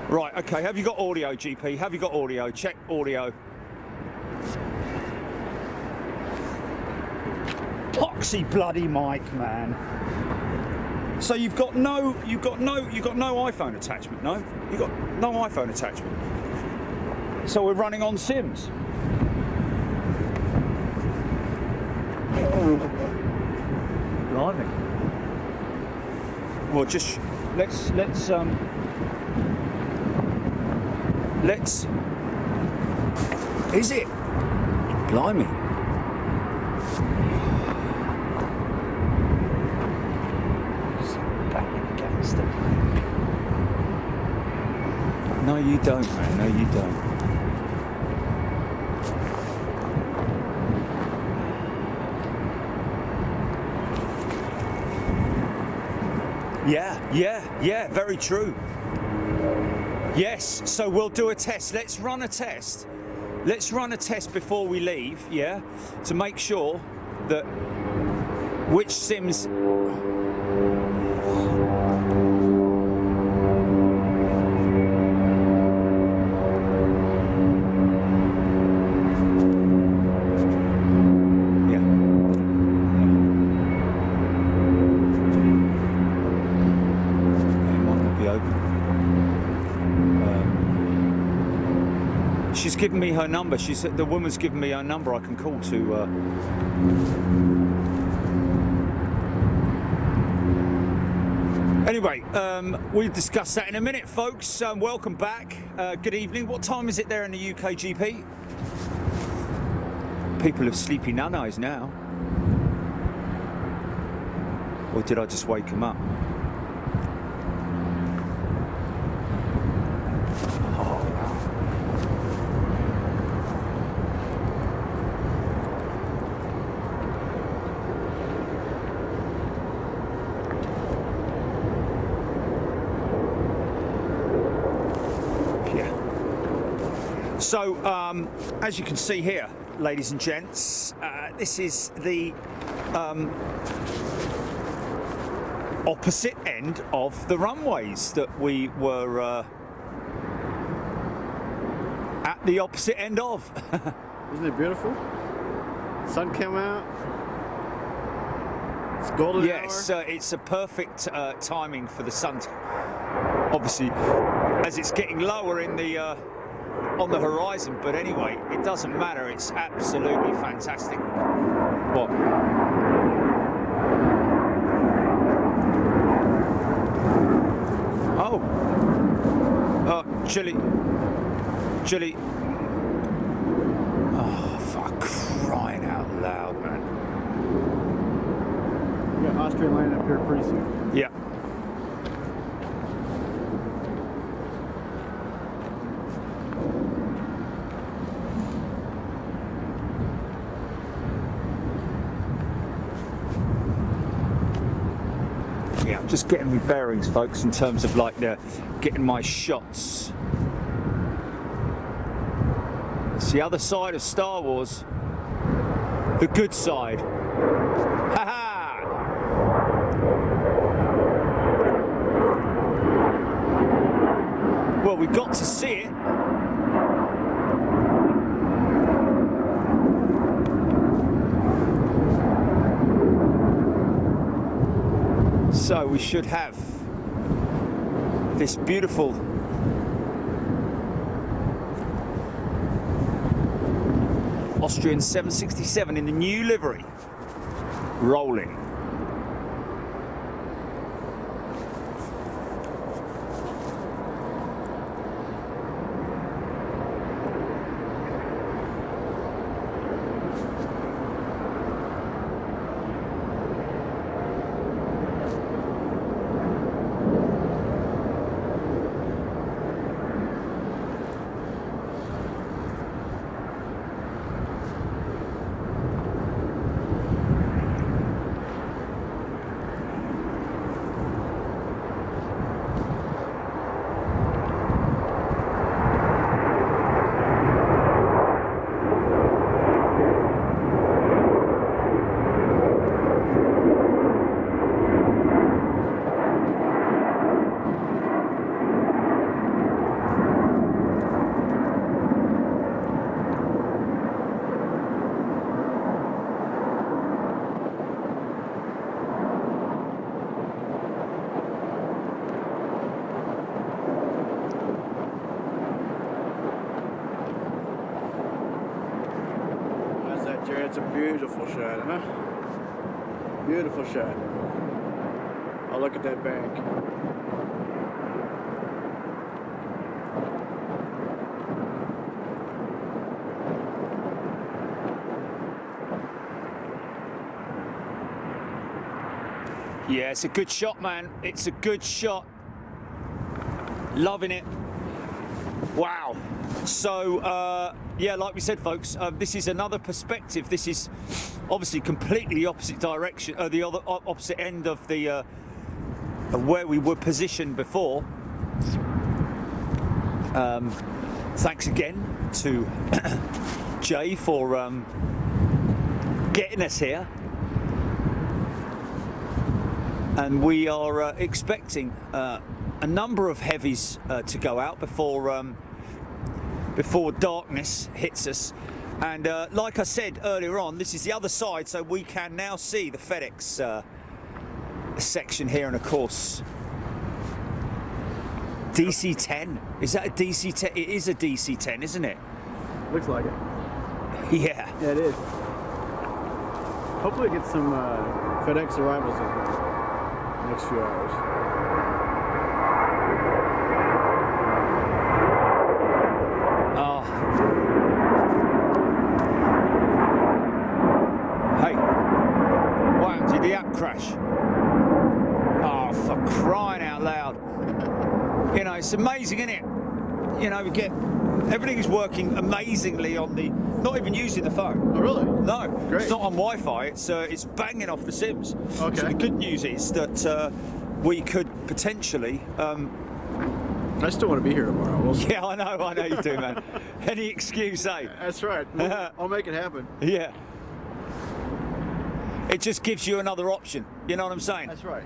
Right, okay, have you got audio, GP? Have you got audio? Check audio. Poxy bloody mic, man. So you've got no iPhone attachment, no? You've got no iPhone attachment. So we're running on Sims. Blimey. Well, just let's. Is it? Blimey. No, you don't, man. No, you don't. Yeah, very true. Yes, so we'll do a test. Let's run a test. Let's run a test before we leave, yeah, to make sure that which Sims. She's given me her number. She said the woman's given me her number. I can call to. Anyway, we'll discuss that in a minute, folks. Welcome back. Good evening. What time is it there in the UK, GP? People have sleepy nunnies now. Or did I just wake them up? So, as you can see here, ladies and gents, this is the opposite end of the runways that we were at the opposite end of. Isn't it beautiful? Sun came out. It's golden hour. Yes, it's a perfect timing for the sun. Obviously, as it's getting lower in the on the horizon, but anyway, it doesn't matter. It's absolutely fantastic. What? Oh, chilly. Oh, fuck! Crying out loud, man. We got Austrian landing up here pretty soon. Yeah. Just getting my bearings, folks, in terms of like getting my shots. It's the other side of Star Wars, the good side. Ha ha! Well, we got to see it. So we should have this beautiful Austrian 767 in the new livery rolling. That's a beautiful shot, huh? Beautiful shot. Oh, look at that bank. Yeah, it's a good shot, man. It's a good shot. Loving it. Wow. So, yeah, like we said, folks, this is another perspective. This is obviously completely opposite direction, the other opposite end of the of where we were positioned before. Thanks again to Jay for getting us here. And we are expecting a number of heavies to go out before darkness hits us. And like I said earlier on, this is the other side, so we can now see the FedEx section here, and of course DC-10. Is that a DC-10? It is a DC-10, isn't it? Looks like it. Yeah. Yeah, it is. Hopefully get some FedEx arrivals in the next few hours. Oh. Hey. What happened? Did the app crash? Oh, for crying out loud. You know, it's amazing, isn't it? You know, we get everything's working amazingly on the, not even using the phone. Oh, really? No, Great. It's not on Wi-Fi. It's banging off the SIMs. Okay. So the good news is that we could potentially. I still want to be here tomorrow. We'll see. Yeah, I know you do, man. Any excuse, eh? That's right. I'll make it happen. Yeah. It just gives you another option. You know what I'm saying? That's right.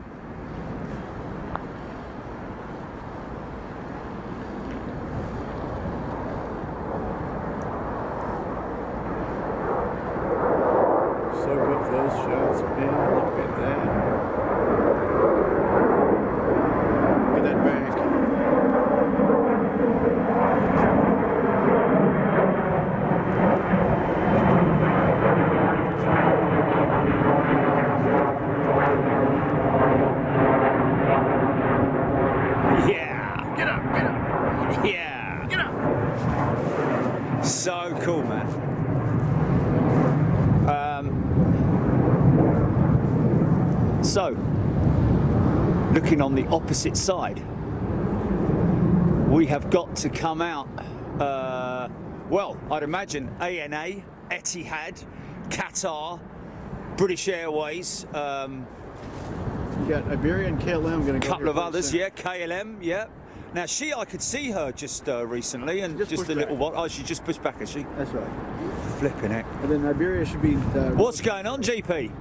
Soak up those shots, man. Look at that. Look at that bank. Yeah. Get up, get up, Yeah. get up. So cool, man. So, looking on the opposite side, we have got to come out, well, I'd imagine ANA, Etihad, Qatar, British Airways, You got Iberia and KLM going to go. couple of others, yeah, KLM, yeah. Now, I could see her just recently, and Just just pushed a little back. while. Oh, she just pushed back, has she? That's right. Flipping it. And then Iberia should be. What's going on, GP?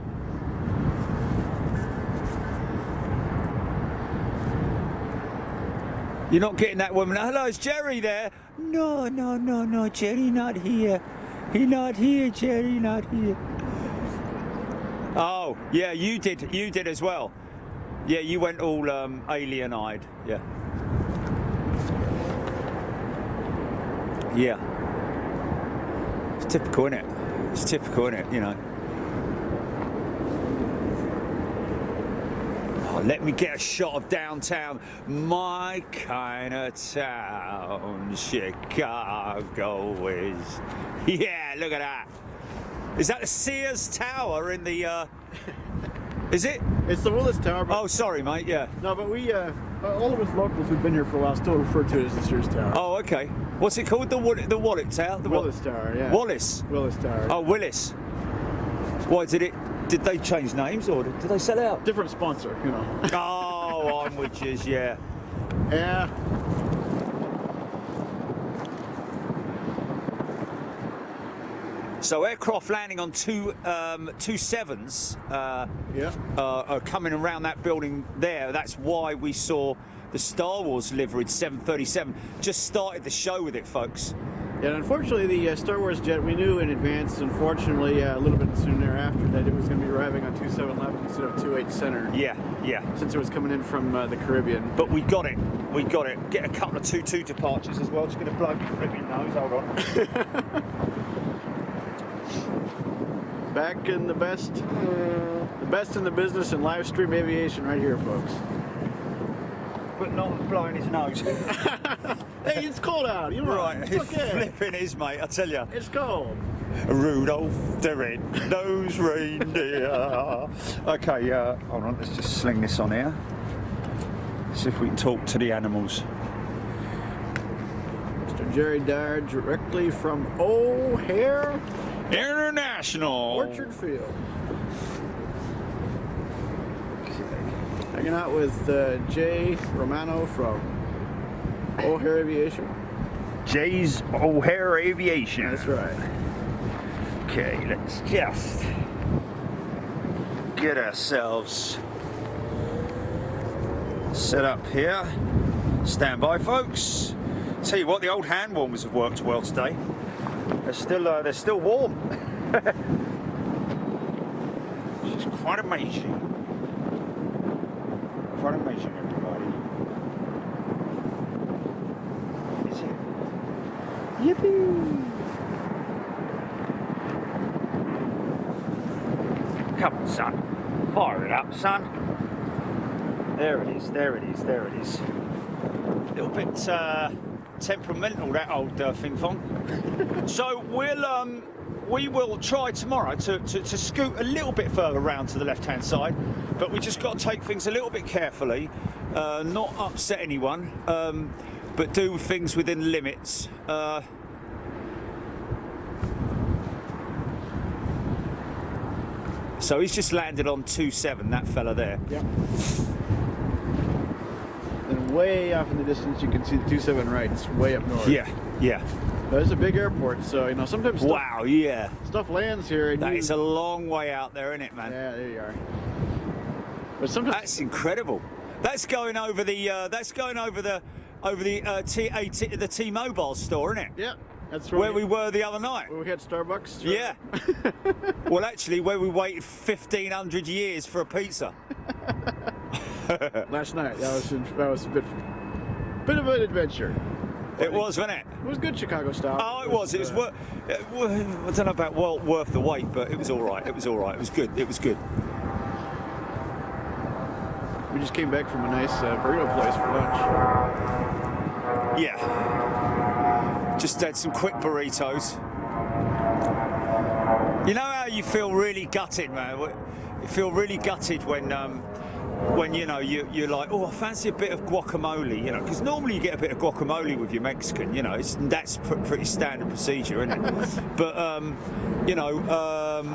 You're not getting that woman. Hello, is Jerry there? No, Jerry not here. He not here, Jerry not here. Oh, yeah, you did as well. Yeah, you went all alien-eyed. Yeah. Yeah. It's typical, isn't it? It's typical, isn't it? You know. Oh, let me get a shot of downtown. My kind of town, Chicago is. Yeah, look at that. Is that the Sears Tower in the? Is it? It's the Willis Tower. But Oh, sorry, mate. Yeah. no, but we all of us locals who've been here for a while still refer to it as the Sears Tower. Oh, okay. What's it called? The Wallet Tower? The Willis Tower, yeah. Wallace. Willis Tower. Oh, Willis. Why did they change names or did they sell out? Different sponsor, you know. Oh, I'm with you, yeah. Yeah. So aircraft landing on two 7s Yeah. are coming around that building there. That's why we saw the Star Wars liveried 737. Just started the show with it, folks. Yeah, and unfortunately, the Star Wars jet, we knew in advance, unfortunately, a little bit soon thereafter, that it was going to be arriving on 2711 instead of 28 Center. Yeah. Since it was coming in from the Caribbean. But we got it. Get a couple of 22 departures as well. Just going to blow my flipping nose. Hold on. Back in the best in the business in live stream aviation right here, folks. But not blowing his nose. Hey, it's cold out. You're right. It's It okay. flipping is, mate. I tell you. It's cold. Rudolph the red-nosed reindeer. Okay, hold on. Let's just sling this on here. See if we can talk to the animals. Mr. Jerry Dyer, directly from O'Hare International. Orchard Field. Hanging out with Jay Romano from O'Hare Aviation. Jay's O'Hare Aviation. That's right. Okay, let's just get ourselves set up here. Stand by, folks. Tell you what, the old hand warmers have worked well today. They're still warm. Which is quite amazing. Quite amazing, everybody. Is it? Yippee! Come on, son. Fire it up, son. There it is, there it is, there it is. A little bit temperamental, that old thing fong. So we will try tomorrow to scoot a little bit further round to the left-hand side, but we just got to take things a little bit carefully, not upset anyone, but do things within limits. So he's just landed on 27, that fella there. Yep. And way off in the distance, you can see the 27 right. It's way up north. Yeah, yeah. But it's a big airport, so you know sometimes Wow, yeah. stuff lands here. And That is a long way out there, isn't it, man? Yeah, there you are. But sometimes That's incredible. That's going over the T-Mobile store, isn't it? yeah, that's Where we were the other night. where we had Starbucks. Yeah. Well, actually, where we waited 1,500 years for a pizza. Last night. That was a bit of an adventure. It was, wasn't it? It was good Chicago style. Oh, it was. It was. I don't know about worth the wait, but it was all right. It was all right. It was good. It was good. We just came back from a nice burrito place for lunch. Yeah. Just had some quick burritos. You know how you feel really gutted, man? You feel really gutted when you know you're like, oh, I fancy a bit of guacamole, you know, because normally you get a bit of guacamole with your Mexican, you know, that's pretty standard procedure, isn't it? But you know,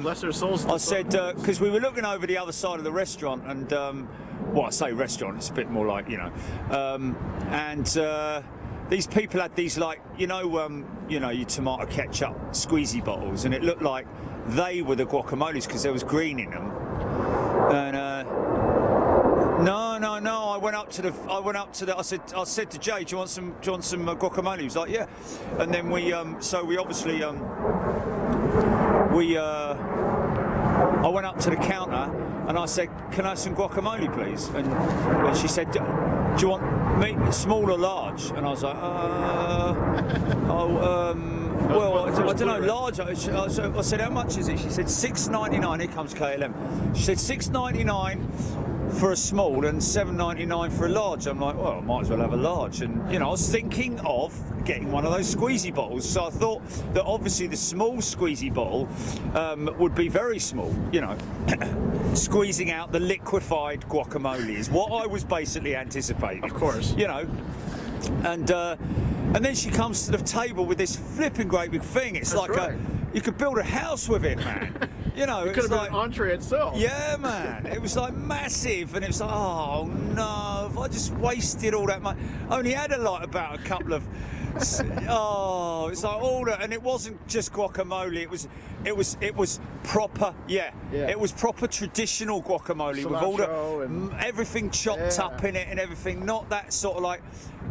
Bless their souls. I said because we were looking over the other side of the restaurant, and well, I say restaurant, it's a bit more like, you know, and these people had these, like, you know, your tomato ketchup squeezy bottles, and it looked like they were the guacamoles because there was green in them. And no. I went up to the. I said to Jay, do you want some guacamole? He was like, yeah. And then we obviously I went up to the counter and I said, can I have some guacamole, please? And she said, do you want meat, small or large? And I was like, well, I don't know, large. I said, how much is it? She said, $6.99. Here comes KLM. She said, $6.99 for a small and $7.99 for a large. I'm like, well, I might as well have a large. And, you know, I was thinking of getting one of those squeezy bottles. So I thought that obviously the small squeezy bottle would be very small, you know, squeezing out the liquefied guacamole is what I was basically anticipating. Of course. You know, and then she comes to the table with this flipping great big thing. It's That's like right. you could build a house with it, man. You know, It could it's have like been an entree itself. yeah, man. It was like massive, and it was like, oh no, if I just wasted all that money. Only had about a couple of. Oh, it's like all that, and it wasn't just guacamole. It was proper. Yeah. It was proper traditional guacamole with all Cilantro everything chopped Yeah. up in it and everything. Not that sort of like.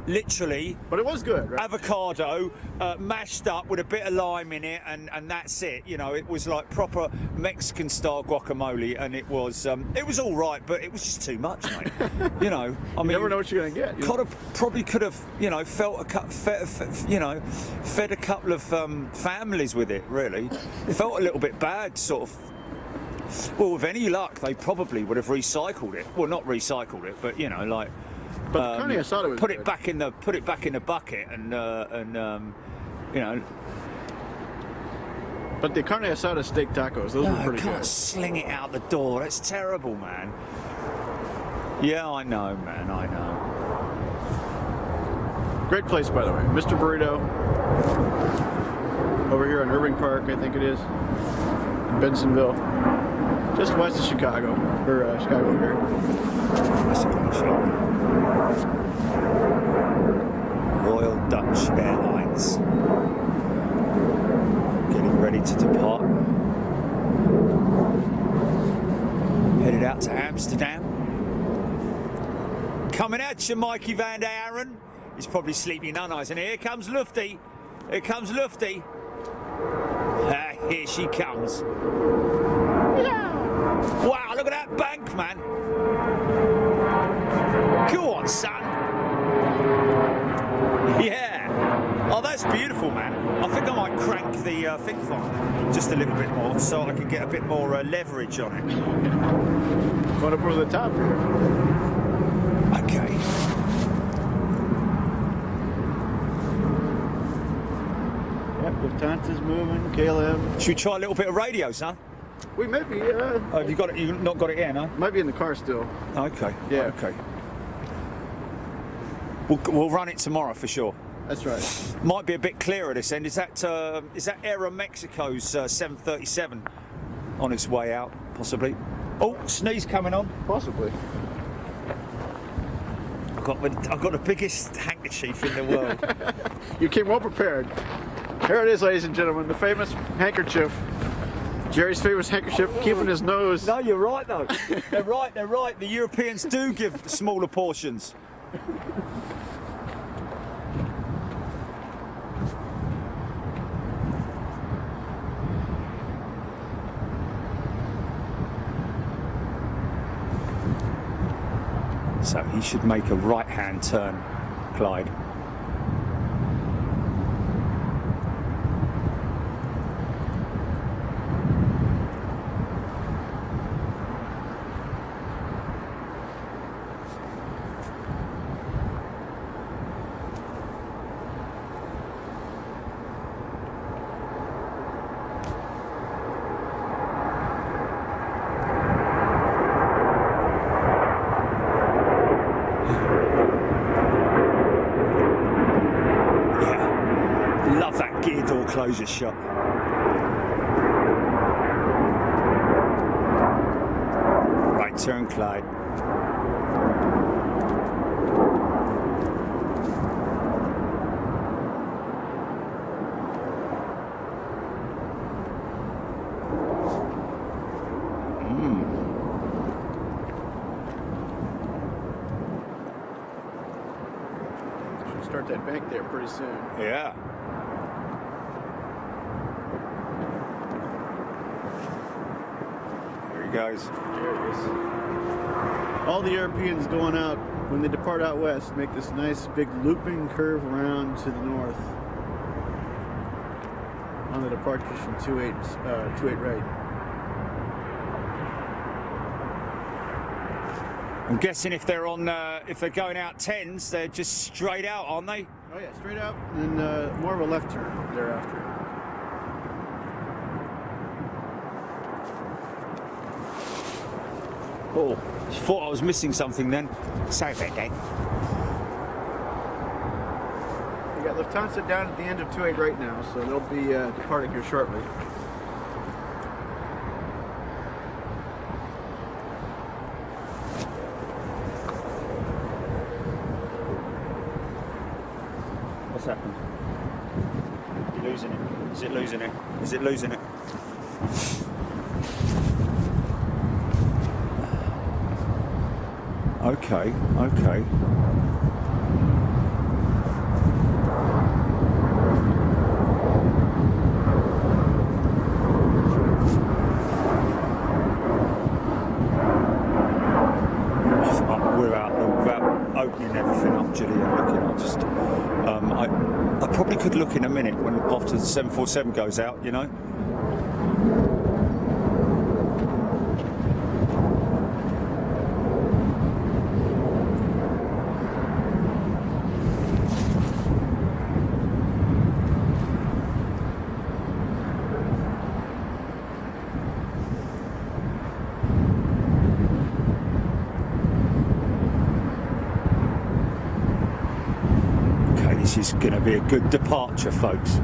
Literally, But it was good, right? avocado mashed up with a bit of lime in it, and that's it. You know, it was like proper Mexican style guacamole, and it was all right, but it was just too much, mate. You know, I mean, You never know what you're gonna get. probably could have, you know, fed a couple of families with it. Really, it felt a little bit bad, sort of Well, with any luck, they probably would have recycled it. Well, not recycled it, but you know, like. But the carne asada was put good. it back in the bucket and you know. But the carne asada steak tacos, those were No, pretty can't good. sling it out the door. That's terrible, man. Yeah, I know, man. I know. Great place, by the way. Mr. Burrito. Over here in Irving Park, I think it is. In Bensonville. Just west of Chicago. Or Chicago here. That's a good shot. Royal Dutch Airlines. Getting ready to depart. Headed out to Amsterdam. Coming at you, Mikey van der Aren. He's probably sleeping none-eyes. And here comes Lufty. Here comes Lufty. Ah, here she comes. Yeah. Wow, look at that bank, man. Go on, son. Yeah. Oh, that's beautiful, man. I think I might crank the thing farm just a little bit more so I can get a bit more leverage on it. Going up over the top here. Okay. Yep, Lufthansa's moving, KLM. Should we try a little bit of radio, son? We might be, Oh, have you got it? You've not got it here, no? might be in the car still. Okay. Yeah. Okay. We'll run it tomorrow for sure. That's right. Might be a bit clearer this end. Is that Aeromexico's 737 on its way out, possibly? Oh, sneeze coming on. Possibly. I've got the biggest handkerchief in the world. You came well prepared. Here it is, ladies and gentlemen, the famous handkerchief. Jerry's famous handkerchief, keeping his nose. No, you're right though. They're right. They're right. The Europeans do give smaller portions. So he should make a right-hand turn, Clyde. Closure shot. Right turn, Clyde. Should start that bank there pretty soon. Yeah. Guys. There it is. All the Europeans going out, when they depart out west, make this nice big looping curve around to the north on the departures from 28 right. I'm guessing if they're going out 10s, they're just straight out, aren't they? Oh yeah, straight out, and then more of a left turn thereafter. Oh, I thought I was missing something then. Sorry about that. We got Lufthansa down at the end of 28 right now, so they'll be departing here shortly. What's happened? You're losing it. Is it losing it? Is it losing it? Okay, okay. Without opening everything up, Julie, and looking, I probably could look in a minute when after the 747 goes out, you know. This is going to be a good departure, folks.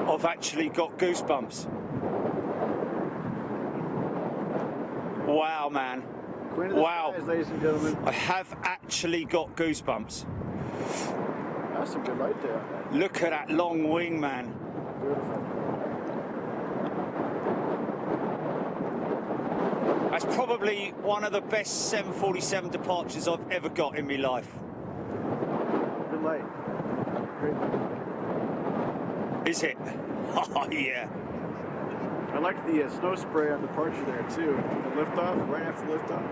I've actually got goosebumps. Wow, man. Queen of the Wow. skies, ladies and gentlemen. I have actually got goosebumps. That's some good light there. Look at that long wing, man. Beautiful. That's probably one of the best 747 departures I've ever got in my life. Good light. Great light. Is it? Oh, yeah. I like the snow spray on departure there too. The liftoff, right after liftoff.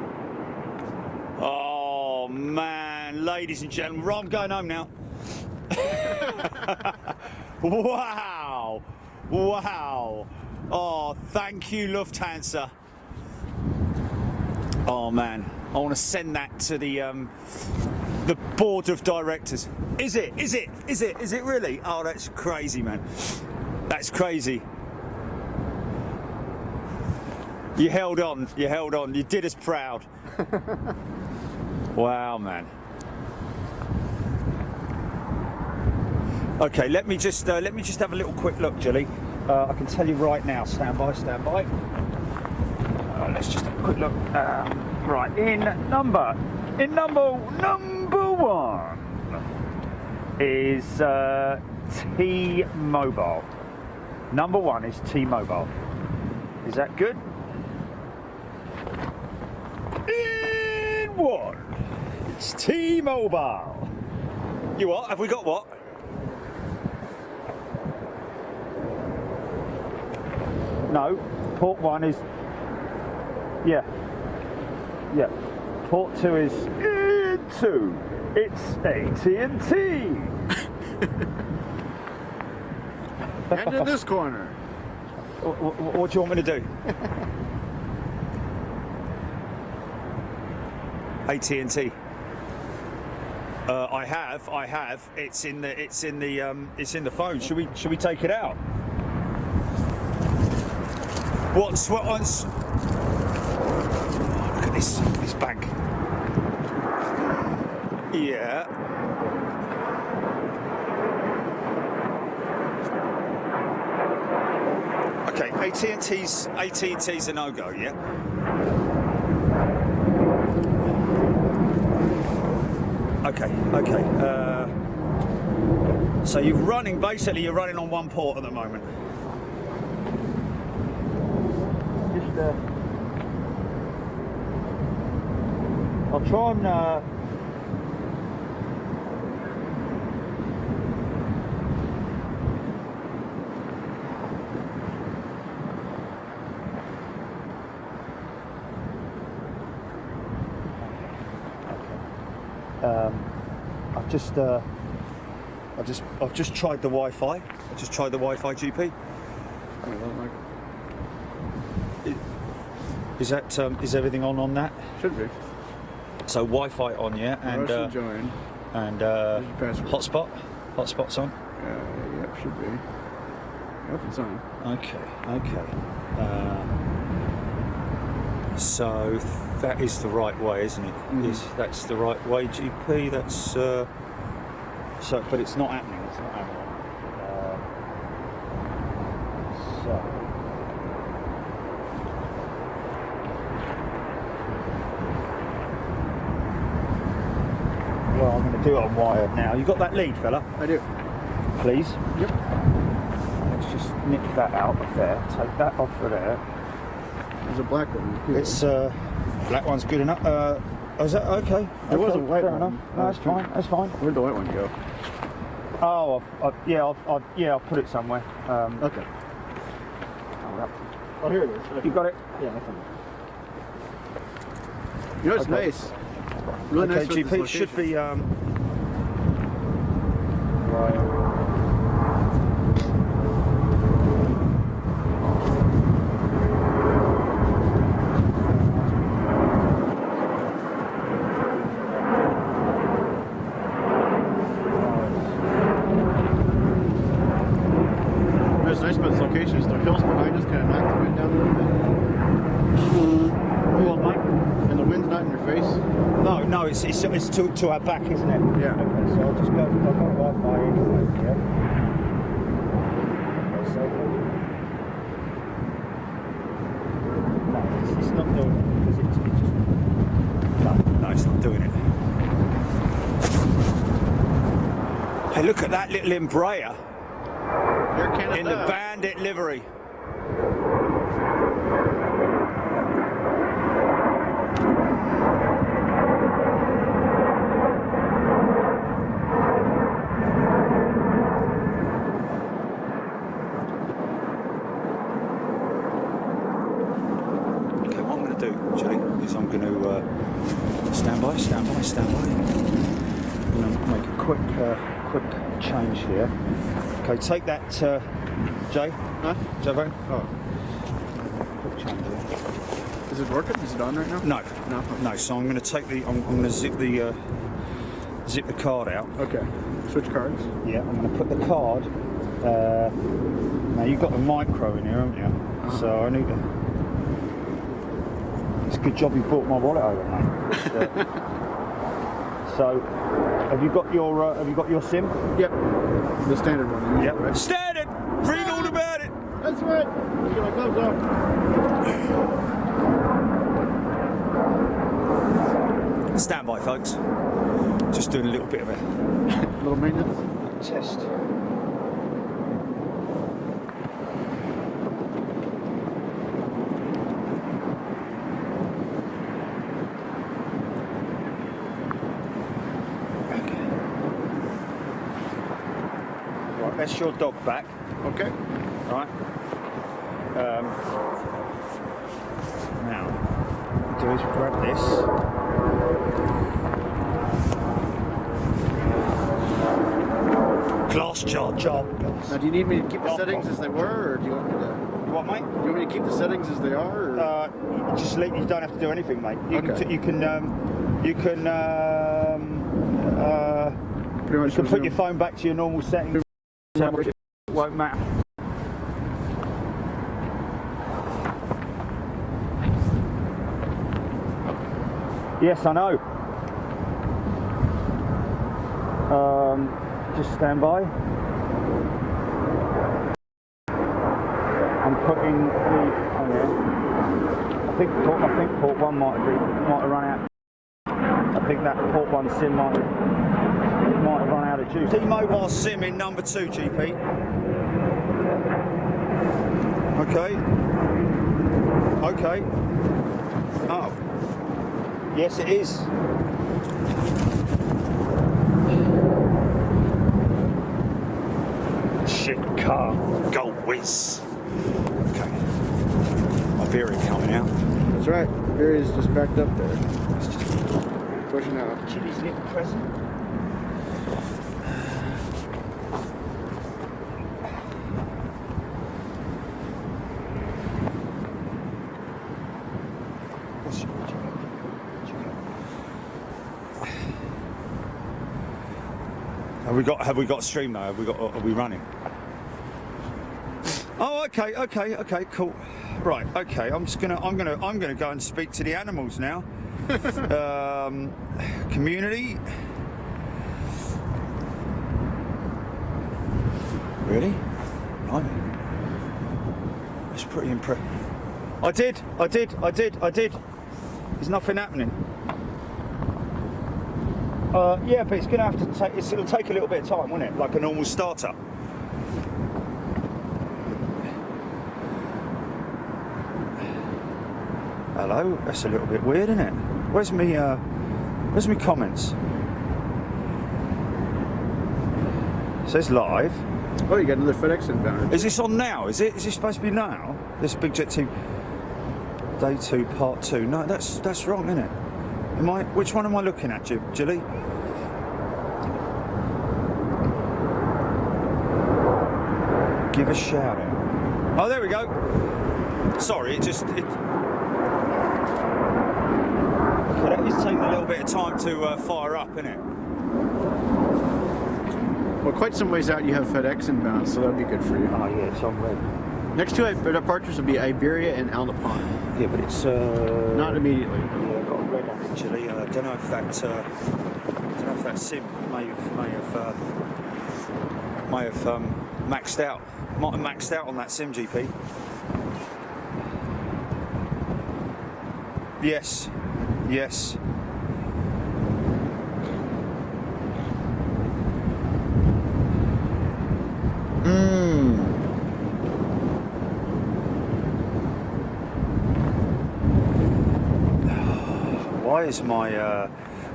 Oh, man. Ladies and gentlemen, I'm going home now. Wow. Wow. Oh, thank you, Lufthansa. Oh, man. I want to send that to the board of directors. Is it? Is it? Is it? Is it really? Oh, that's crazy, man. That's crazy. You held on. You held on. You did us proud. Wow, man. Okay, let me just have a little quick look, Jilly. I can tell you right now. Stand by. Stand by. Let's just have a quick look. Right, in number one is T-Mobile. Number one is T-Mobile. Is that good? In one, it's T-Mobile. You what? Have we got what? No, port one is, yeah. Port two is in two. It's AT&T. And in this corner. What do you want me to do? AT&T. I have. It's in the phone. Should we take it out? What one's? Look at this bank. Yeah. Okay, AT&T's a no-go, yeah? Okay. So basically you're running on one port at the moment. Just I'll try and I've just tried the Wi-Fi. I just tried the Wi-Fi GP. Is everything on that? Should be. So Wi-Fi on, yeah, and join. And hotspot's on. Yep, should be. Yep, it's on. Okay. So that is the right way, isn't it? That's the right way, GP. That's so, but it's not happening. It's not happening. Well, I'm going to do it on wired now. You got that lead, fella? I do. Please. Yep. Let's just nip that out of there. Take that off of there. There's a black one. Here. It's black one's good enough. Is that okay? There was a white one. Enough. No, that's fine. That's fine. Where'd the white one go? Oh, I'll put it somewhere. Okay. Hold up. Oh, here it is. Okay. You got it? Yeah, I found it. You know, it's nice. Really nice. Okay, GP, it should be right. What's nice about this location is the hills behind us kind of knock the wind down a little bit. And the wind's not in your face. No, it's to our back, isn't it? Yeah. Okay, so I'll just go. I've got Wi-Fi anyway. Yeah. Okay, so no, it's not doing it because it's just no, it's not doing it. Hey, look at that little Embraer in the Bandit livery. Is I'm going to stand by. I'm going to make a quick change here. Okay, take that, Jay. Huh? Javo. Oh. Quick change here. Is it working? Is it on right now? No. So I'm going to take I'm going to zip the card out. Okay. Switch cards. Yeah, I'm going to put the card. Now you've got the micro in here, haven't you? So I need to. It's a good job you brought my wallet over, mate. So, have you got your SIM? Yep. The standard one. Yep. Right? Standard. Read all about it. That's right. Let's get my gloves off. Stand by, folks. Just doing a little bit of a little maintenance test. That's your dog back. Okay. Right. Now, what do is grab this. Glass jar. Now, do you need me to keep the settings as they were, or do you want me to? You what, mate? Do you want me to keep the settings as they are? Or? You don't have to do anything, mate. You can put your phone back to your normal settings. It won't matter. Yes, I know. Just stand by. I'm putting the. Oh yeah. I think port one might have run out. I think that port one SIM might have. might have run out of juice. T-Mobile SIM in number 2, GP. Okay. Okay. Oh. Yes, it is. Shit car. Go whiz. Okay. Iberia coming out. That's right. Iberia's just backed up there. It's just pushing out. Chili's little present. Have we got stream though? Are we running? Oh, okay, cool. Right, okay. I'm gonna go and speak to the animals now. Community. Really? Blimey. That's pretty impressive. I did. There's nothing happening. Yeah, but it's going to have to take. It'll take a little bit of time, won't it? Like a normal starter. Hello. That's a little bit weird, isn't it? Where's me comments? It says live. Oh, you got another FedEx inbound. Is this on now? Is this supposed to be now? This Big Jet Team Day 2 Part 2. No, that's wrong, isn't it? Which one am I looking at, Julie? Give a shout out. Oh, there we go. Sorry, it is taking a little bit of time to fire up, isn't it? Well, quite some ways out you have FedEx inbound, so that'd be good for you. Oh yeah, it's on red. Next two departures will be Iberia and Alnapon. Yeah, but it's not immediately. Yeah, I've got a red on actually. I don't know if that sim may have maxed out. Might have maxed out on that sim, GP. Yes.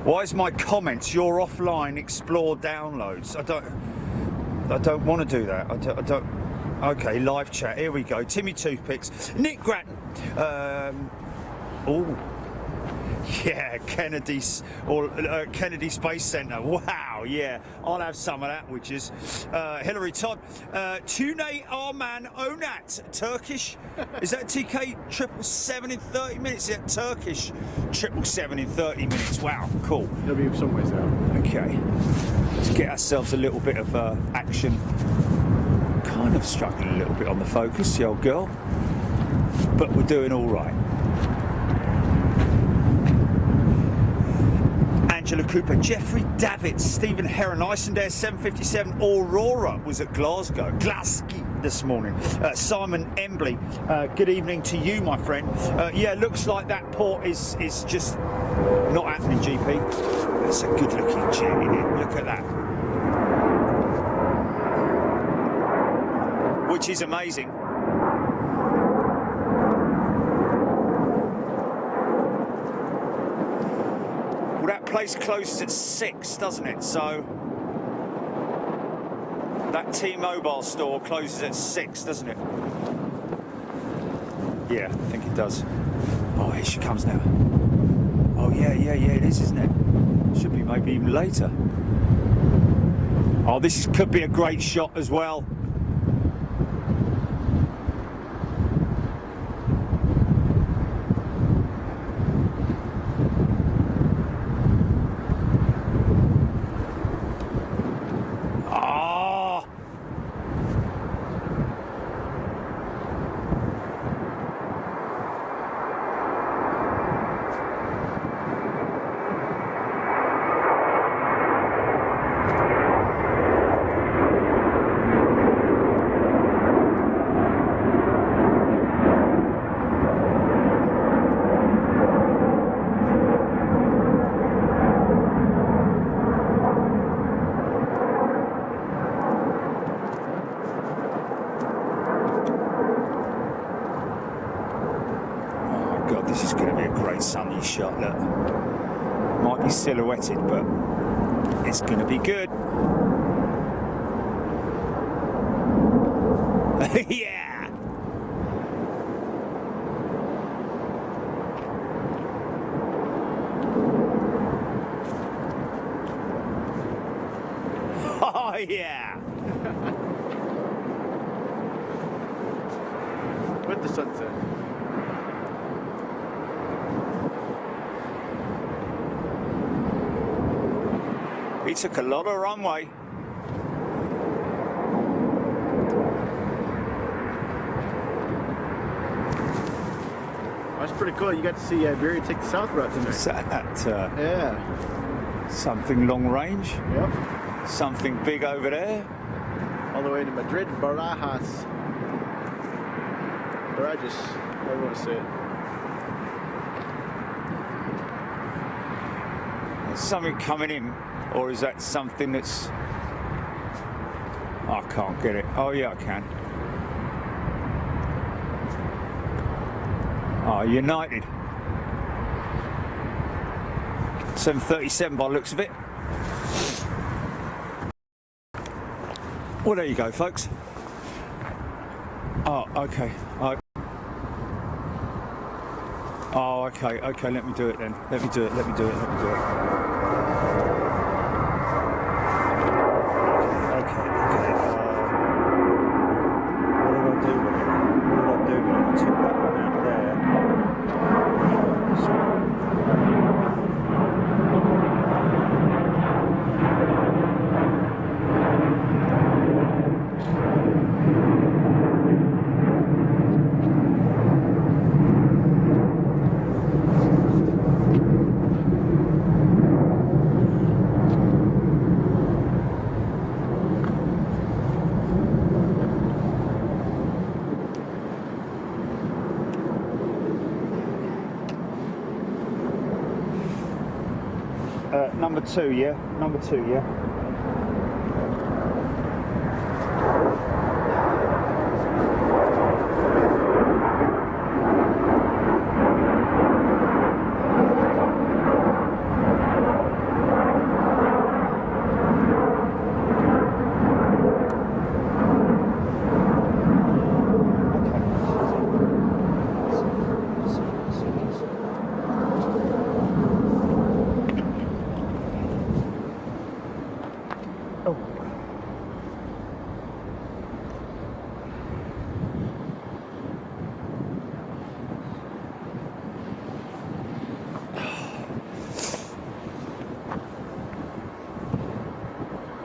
Why is my comments your offline explore downloads? I don't want to do that. I don't. Okay, live chat. Here we go. Timmy Toothpicks. Nick Grattan. Yeah, Kennedy Space Centre. Wow, yeah. I'll have some of that, which is Hillary Todd. Tune Arman Onat. Turkish. Is that TK 777 in 30 minutes? Yeah, Turkish 777 in 30 minutes. Wow, cool. It'll be some ways out. Okay. Let's get ourselves a little bit of action. Kind of struggling a little bit on the focus, the old girl. But we're doing all right. Angela Cooper, Jeffrey Davitt, Stephen Heron, Icelandair 757 Aurora was at Glasgow this morning. Simon Embley, good evening to you, my friend. Yeah, looks like that port is just not happening, GP. That's a good looking jet in it. Look at that. Which is amazing. That place closes at 6, doesn't it? So that T-Mobile store closes at 6, doesn't it? Yeah, I think it does. Oh, here she comes now. Oh yeah, it is, isn't it? Should be maybe even later. Oh, this could be a great shot as well. sunny shot, look. Might be silhouetted, but it's going to be good. Yeah! Oh, yeah! With the sunset. He took a lot of runway. That's pretty cool. You got to see Iberia take the south route tonight. Is that Yeah. something long range? Yep. Something big over there? All the way to Madrid, Barajas. Barajas, however you want to say it. There's something coming in, or is that something that's... I can't get it. Oh yeah, I can. Oh, United. 737 by the looks of it. Well, there you go, folks. Oh, okay. Oh, okay, okay, let me do it then. Let me do it. Okay, okay. What did I do with it? I took that one out there. Number two, yeah? Number two, yeah?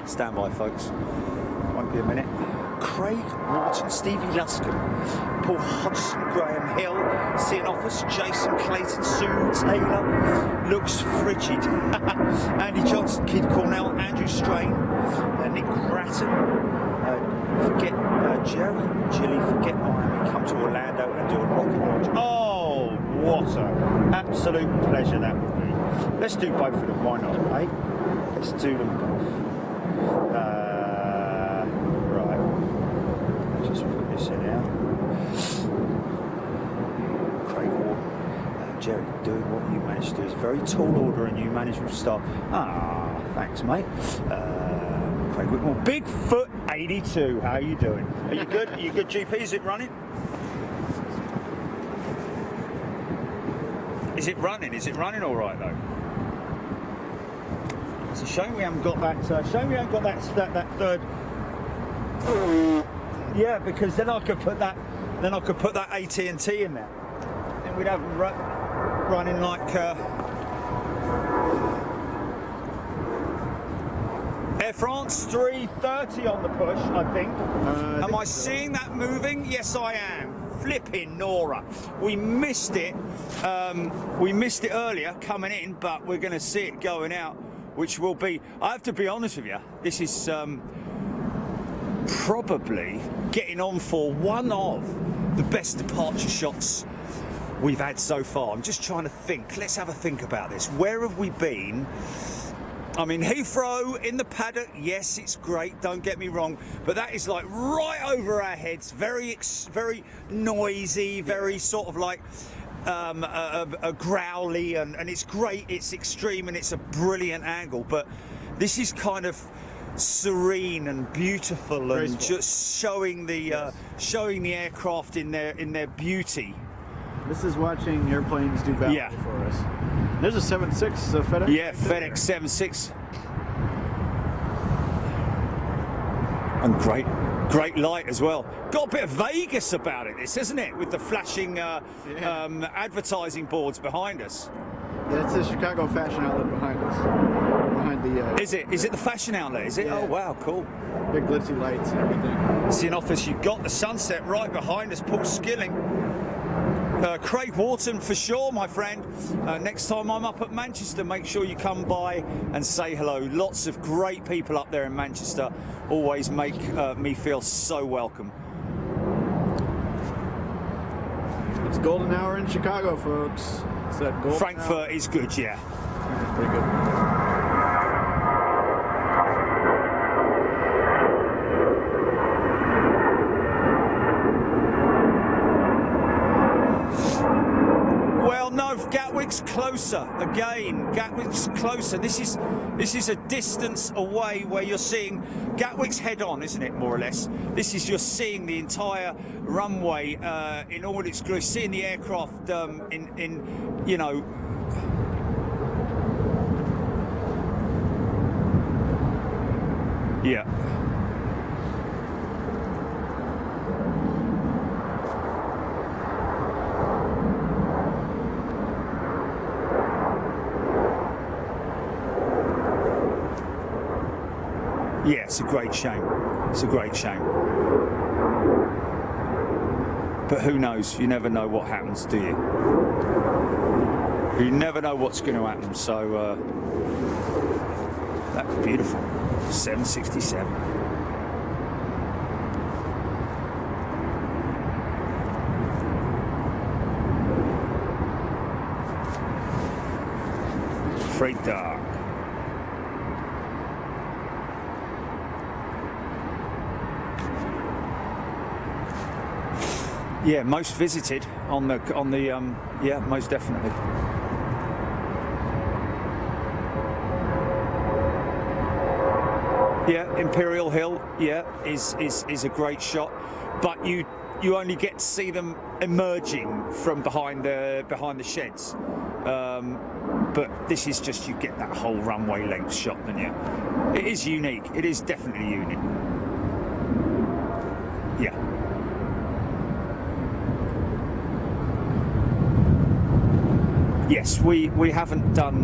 Stand by, folks. Won't be a minute. Craig Morton, Stevie Luscombe, Paul Hodgson, Graham Hill, Sean Office, Jason Clayton, Sue Taylor, looks frigid. Andy Johnson, Kid Cornell, Andrew Strain, Nick Grattan, forget Jerry, Chili, forget Miami, come to Orlando and do a rocket launch. Oh, what an absolute pleasure that would be. Let's do both of them, why not, eh? Let's do them both. Right, just put this in here. Craig Ward, Jerry, doing what you managed to do is very tall order and you managed to start. Ah, thanks, mate. Craig Whitmore, Bigfoot 82. How are you doing? Are you good? Are you good, GP? Is it running? Is it running? Is it running all right though? It's a shame we haven't got that. Shame we haven't got that third. Yeah, because then I could put that. Then I could put that AT&T in there. Then we'd have running like. Air France 330 on the push, I think. Am I seeing that moving? Yes, I am. Flipping Nora. We missed it. We missed it earlier coming in, but we're going to see it going out. Which will be, I have to be honest with you, this is probably getting on for one of the best departure shots we've had so far. I'm just trying to think, let's have a think about this. Where have we been? I mean, Heathrow in the paddock, yes, it's great, don't get me wrong, but that is like right over our heads, very noisy, very sort of like, growly, and it's great, it's extreme, and it's a brilliant angle. But this is kind of serene and beautiful, and Graceful. just showing the aircraft in their beauty. This is watching airplanes do battle Yeah. for us. There's a 7.6 FedEx. Yeah, FedEx 7.6. And great light as well. Got a bit of Vegas about it, this, isn't it? With the flashing advertising boards behind us. Yeah, it's the Chicago Fashion Outlet behind us. Behind the. Is it the fashion outlet? Is it? Yeah. Oh wow, cool. Big glitzy lights and everything. See an office. You've got the sunset right behind us. Paul Skilling. Craig Wharton for sure, my friend. Next time I'm up at Manchester, make sure you come by and say hello. Lots of great people up there in Manchester. Always make me feel so welcome. It's golden hour in Chicago, folks. It's that golden Frankfurt hour. is good, yeah. It's pretty good. Well, no, Gatwick's closer. Again, Gatwick's closer. This is a distance away where you're seeing Gatwick's head on, isn't it, more or less? This is, you're seeing the entire runway in all its glory, seeing the aircraft in you know. Yeah. Yeah, it's a great shame. It's a great shame. But who knows? You never know what happens, do you? You never know what's going to happen. So that's beautiful. 767. Freighter. Yeah, most visited on the yeah, most definitely. Yeah, Imperial Hill, yeah, is a great shot, but you only get to see them emerging from behind the sheds. But this is just, you get that whole runway length shot, don't you? It is unique. It is definitely unique. Yeah. Yes, we haven't done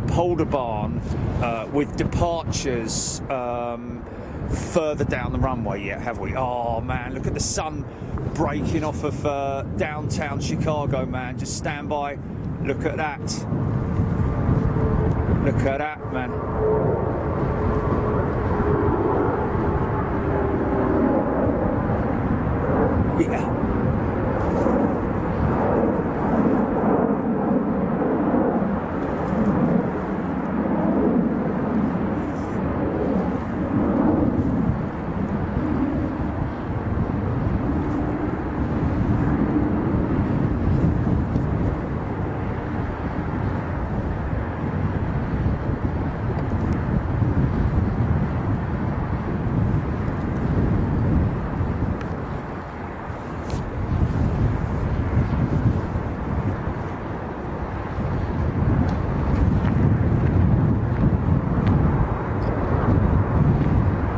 Polderbarn with departures further down the runway yet, have we? Oh man, look at the sun breaking off of downtown Chicago, man. Just stand by, look at that. Look at that, man. Yeah.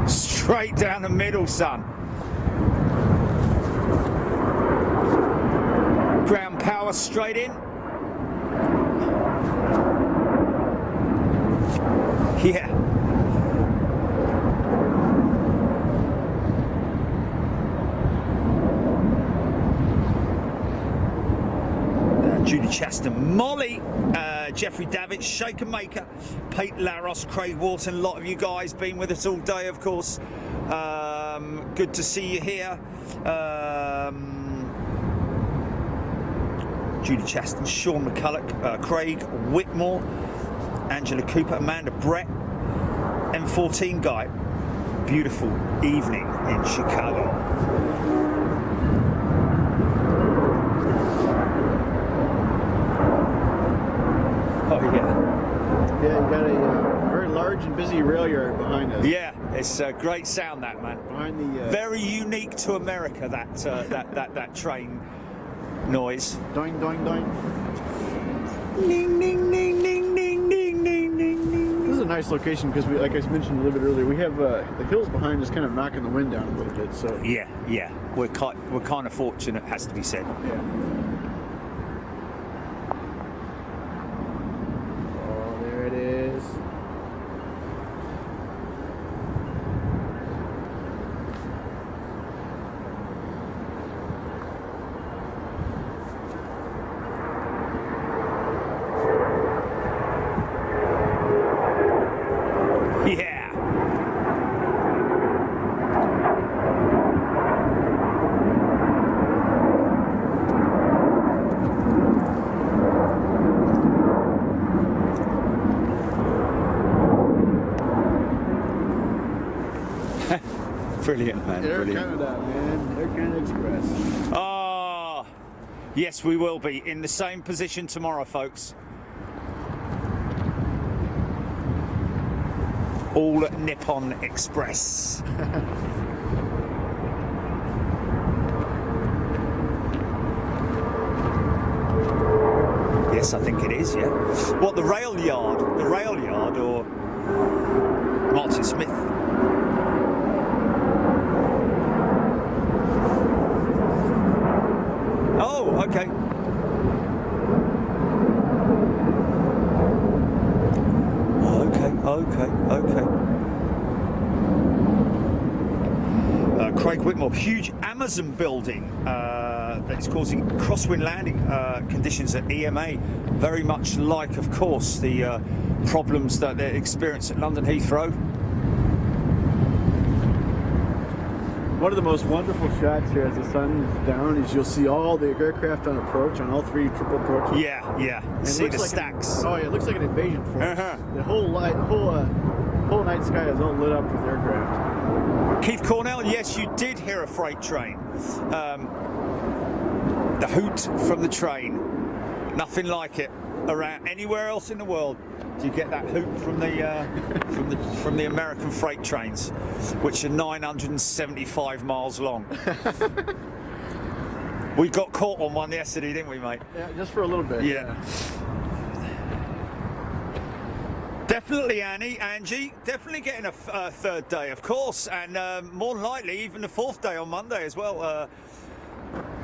Straight down the middle, son. Ground power straight in. Yeah. Judy Chaston, Molly, Jeffrey Davitt, Shaker Maker, Pete Laros, Craig Wharton, a lot of you guys been with us all day, of course. Good to see you here. Judy Chaston, Sean McCulloch, Craig Whitmore, Angela Cooper, Amanda Brett, M14 guy. Beautiful evening in Chicago. yeah. Yeah, you got a very large and busy rail yard behind us. Yeah, it's a great sound, that, man. Behind the Very unique to America, that that train noise. doing, doing, doing. Ding, ding, ding, ding, ding, ding, ding, ding, ding. This is a nice location because, like I mentioned a little bit earlier, we have the hills behind us kind of knocking the wind down a little bit. So Yeah, we're kind of fortunate, has to be said. yeah. Oh, there it is. Yeah. Brilliant, man. Air Brilliant. Canada, man. Air Canada Express. Ah, yes, we will be in the same position tomorrow, folks. All Nippon Express. Yes, I think it is, yeah. What, the rail yard? The rail yard or Martin Smith? Oh, okay. Okay. Craig Whitmore, huge Amazon building that is causing crosswind landing conditions at EMA, very much like, of course, the problems that they experience at London Heathrow. One of the most wonderful shots here as the sun is down is you'll see all the aircraft on approach on all three triple approaches. Yeah. And it See looks the like stacks. Oh yeah, it looks like an invasion force. Uh-huh. The whole night sky is all lit up with aircraft. Keith Cornell, yes, you did hear a freight train. The hoot from the train, nothing like it around anywhere else in the world. Do you get that hoot from the American freight trains, which are 975 miles long? We got caught on one yesterday, didn't we, mate? Yeah, just for a little bit. Yeah. Definitely, Angie, definitely getting a third day, of course, and more than likely even the fourth day on Monday as well.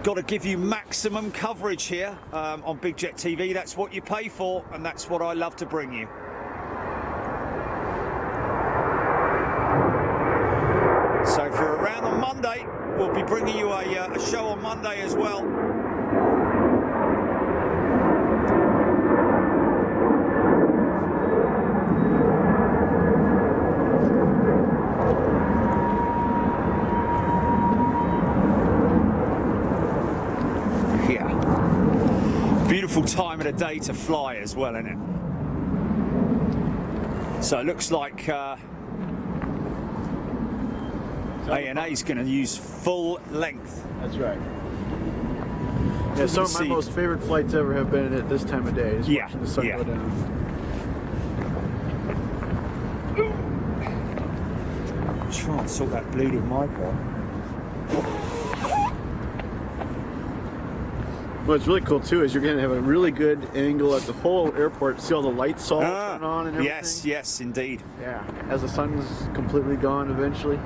Got to give you maximum coverage here on Big Jet TV. That's what you pay for, and that's what I love to bring you. So for around on Monday, we'll be bringing you a show on Monday as well. Beautiful time of the day to fly as well, isn't it? So it looks like ANA's going to use full length. That's right. Yeah, some of my most favorite flights ever have been at this time of day. Is watching the sun go down. Try and sort that bleeding mic out. What's really cool too is you're going to have a really good angle at the whole airport. See all the lights all turn on and everything? Yes, indeed. Yeah, as the sun's completely gone eventually.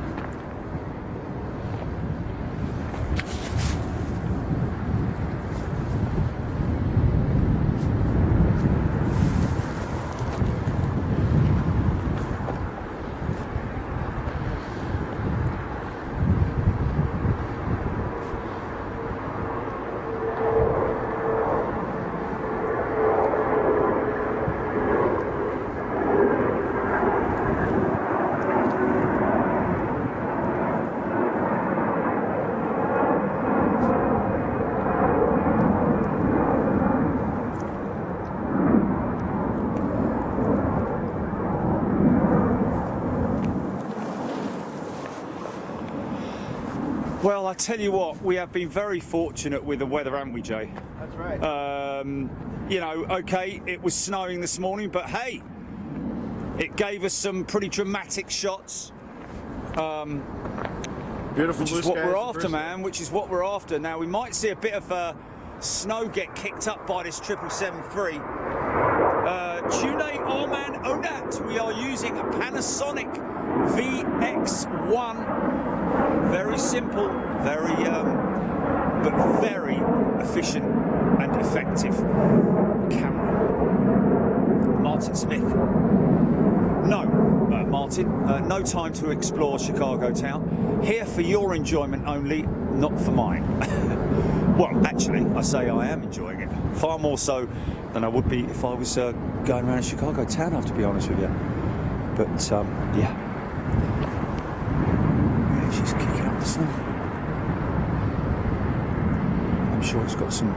Well, I tell you what, we have been very fortunate with the weather, haven't we, Jay? That's right. You know, okay, it was snowing this morning, but hey, it gave us some pretty dramatic shots. Beautiful Which blue is what skies we're the after, first man, which is what we're after. Now, we might see a bit of snow get kicked up by this 777-3. Tune Arman Onat, we are using a Panasonic VX1. Very simple, very, but very efficient and effective camera. Martin Smith. No, Martin, no time to explore Chicago town. Here for your enjoyment only, not for mine. Well, actually, I say I am enjoying it. Far more so than I would be if I was going around Chicago town, I have to be honest with you. But, yeah. Yeah, she's kicking up the snow. I'm sure it's got some...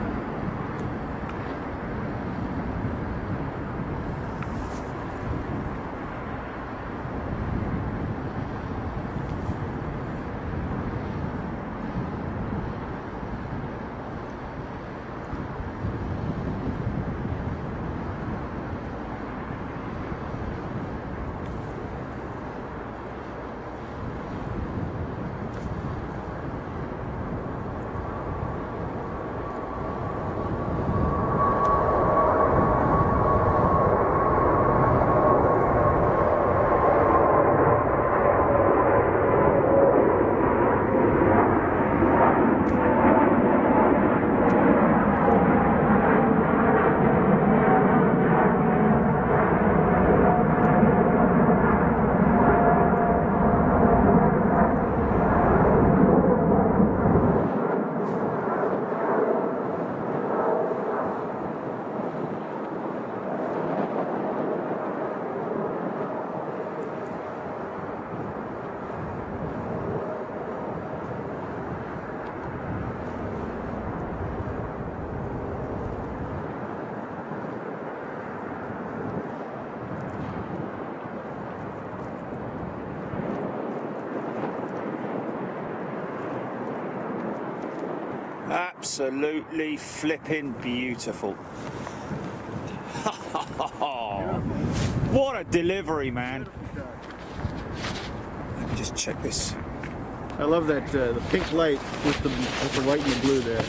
Absolutely flipping beautiful. What a delivery, man. Let me just check this. I love that the pink light with the white and the blue there.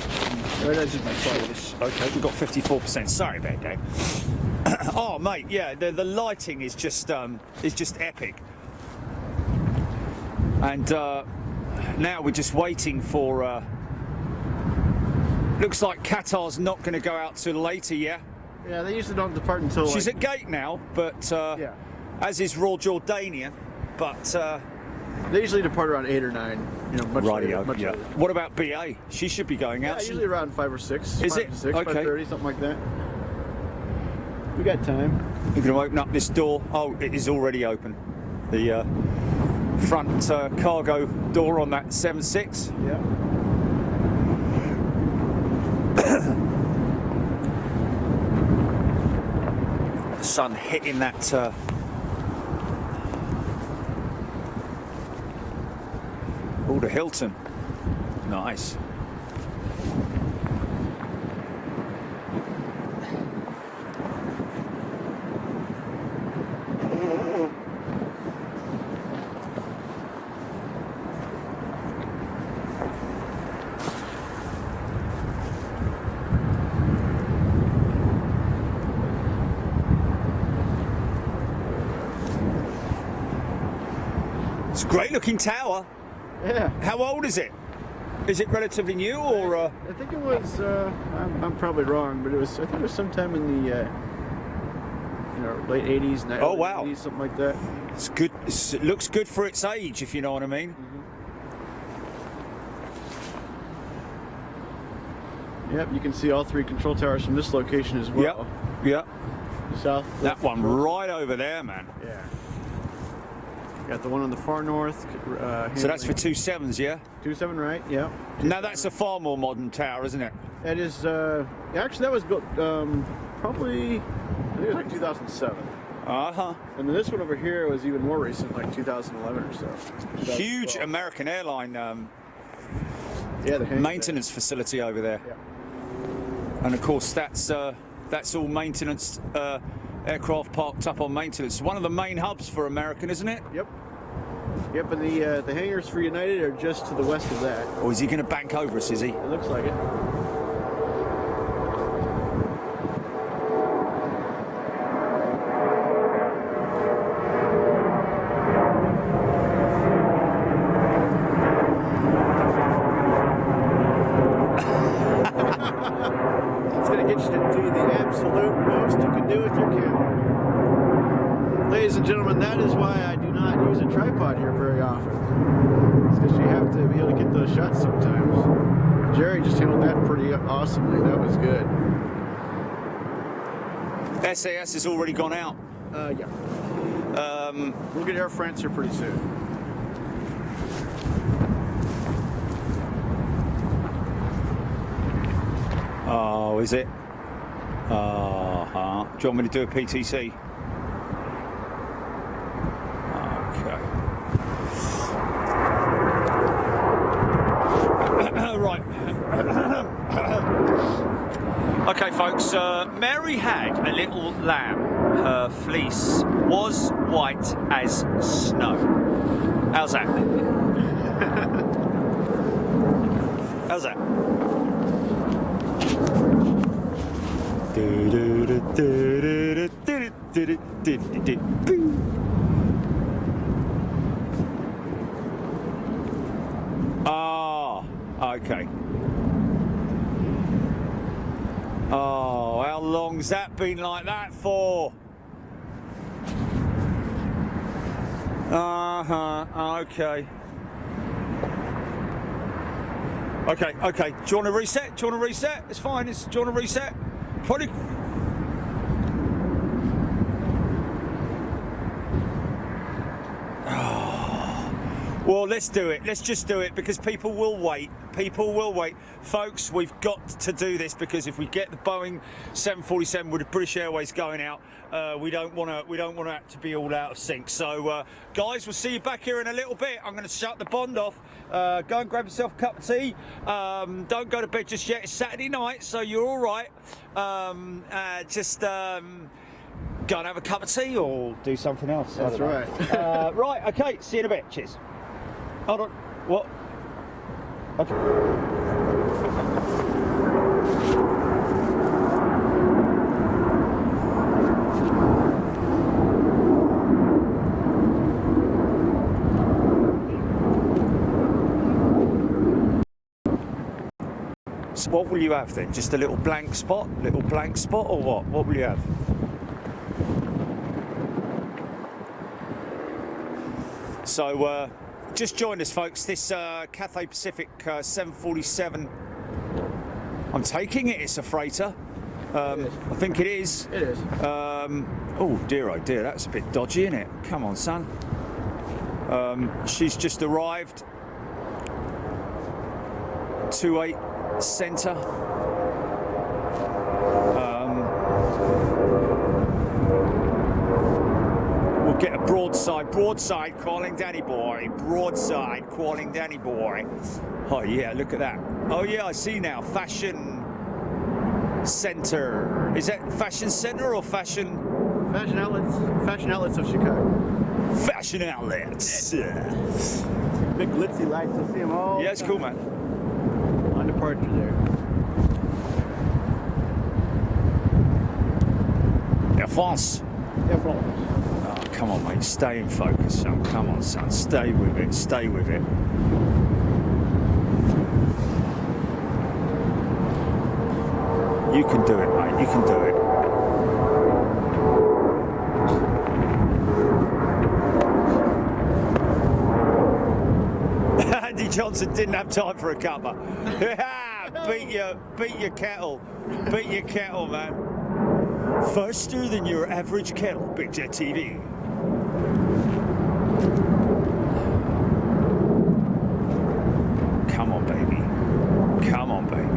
That's just my fault. Okay, we've got 54%. Sorry about that. Oh, mate, yeah, the lighting is just epic. And now we're just waiting for. Looks like Qatar's not going to go out till later, yeah? Yeah, they usually don't depart until. She's at gate now, but yeah. As is Royal Jordanian, but they usually depart around 8 or 9. You know, much later. Much later. What about BA? She should be going out. Yeah, usually around 5 or 6. Is 5 it? to 6, Okay. 5:30, something like that. We got time. We're going to open up this door. Oh, it is already open. The front cargo door on that 76. Yeah. The sun hitting that. Oh, the Hilton. Nice. It's a great looking tower. Yeah. How old is it? Is it relatively new or? I think it was. I'm probably wrong, but it was. I think it was sometime in the late 80s, Oh, wow. 80s, something like that. It's good. It looks good for its age, if you know what I mean. Mm-hmm. Yep, you can see all 3 control towers from this location as well. Yep. South. That one right over there, man. Yeah. Got the one on the far north. So that's for 27s, yeah? 27, right? Yeah. Now that's a far more modern tower, isn't it? That is. Actually, that was built probably. I think it was like 2007. Uh-huh. And then this one over here was even more recent, like 2011 or so. Huge American airline Yeah, the maintenance facility over there. Yeah. And of course, that's all maintenance, aircraft parked up on maintenance. One of the main hubs for American, isn't it? Yep. Yep, and the hangars for United are just to the west of that. Or is he going to bank over us, is he? It looks like it. It's going to get you to do the absolute most you can do with your camera. Ladies and gentlemen, that is why I do not use a tripod here very often. It's because you have to be able to get those shots sometimes. Jerry just handled that pretty awesomely. That was good. SAS has already gone out. Yeah. We'll get Air France here pretty soon. Oh, is it? Uh-huh. Do you want me to do a PTC? Okay. Right. Okay, folks. Mary had a little lamb. Her fleece was white as snow. How's that? How's that? Ah, okay. Oh, how long's that been like that for? Okay. Okay. Do you want to reset? Do you want to reset? It's fine. Do you want to reset? Probably. Well, let's do it. Let's just do it because people will wait. People will wait, folks. We've got to do this because if we get the Boeing 747 with the British Airways going out, we don't want it to be all out of sync. So, guys, we'll see you back here in a little bit. I'm going to shut the bond off. Go and grab yourself a cup of tea. Don't go to bed just yet. It's Saturday night, so you're all right. Just go and have a cup of tea or do something else. That's right. Right. Okay. See you in a bit. Cheers. Hold on. What? Okay. So what will you have then? Just a little blank spot? Little blank spot or what? What will you have? So, just joined us, folks. This Cathay Pacific 747. I'm taking it. It's a freighter. I think it is. It is. Oh dear, that's a bit dodgy, isn't it? Come on, son. She's just arrived. 28 centre. We'll get a broadside calling Danny boy, broadside calling Danny boy. Oh yeah, look at that. Oh yeah, I see now, fashion center. Is that fashion center or fashion? Fashion outlets of Chicago. Fashion outlets. Yeah. Big glitzy lights, you'll see them all. Yeah, it's cool, man. On departure there. Air France. Air France. Come on, mate. Stay in focus, son. Come on, son. Stay with it. Stay with it. You can do it, mate. You can do it. Andy Johnson didn't have time for a cuppa. Beat your kettle. Beat your kettle, man. Faster than your average kettle, Big Jet TV. Come on, baby. Come on, baby.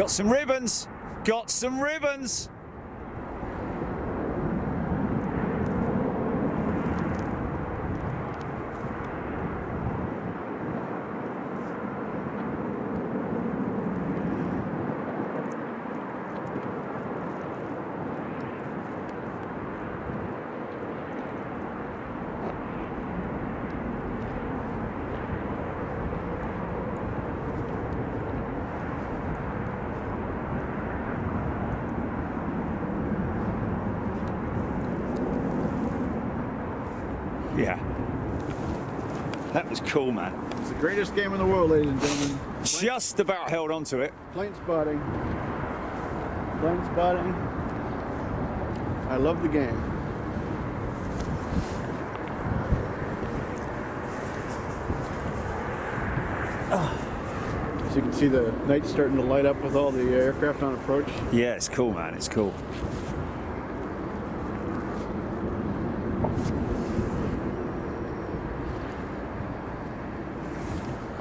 Got some ribbons. Got some ribbons. Yeah, that was cool, man. It's the greatest game in the world, ladies and gentlemen. Just about held on to it. Plane spotting. Plane spotting. I love the game. So you can see the night starting to light up with all the aircraft on approach. Yeah, it's cool, man. It's cool.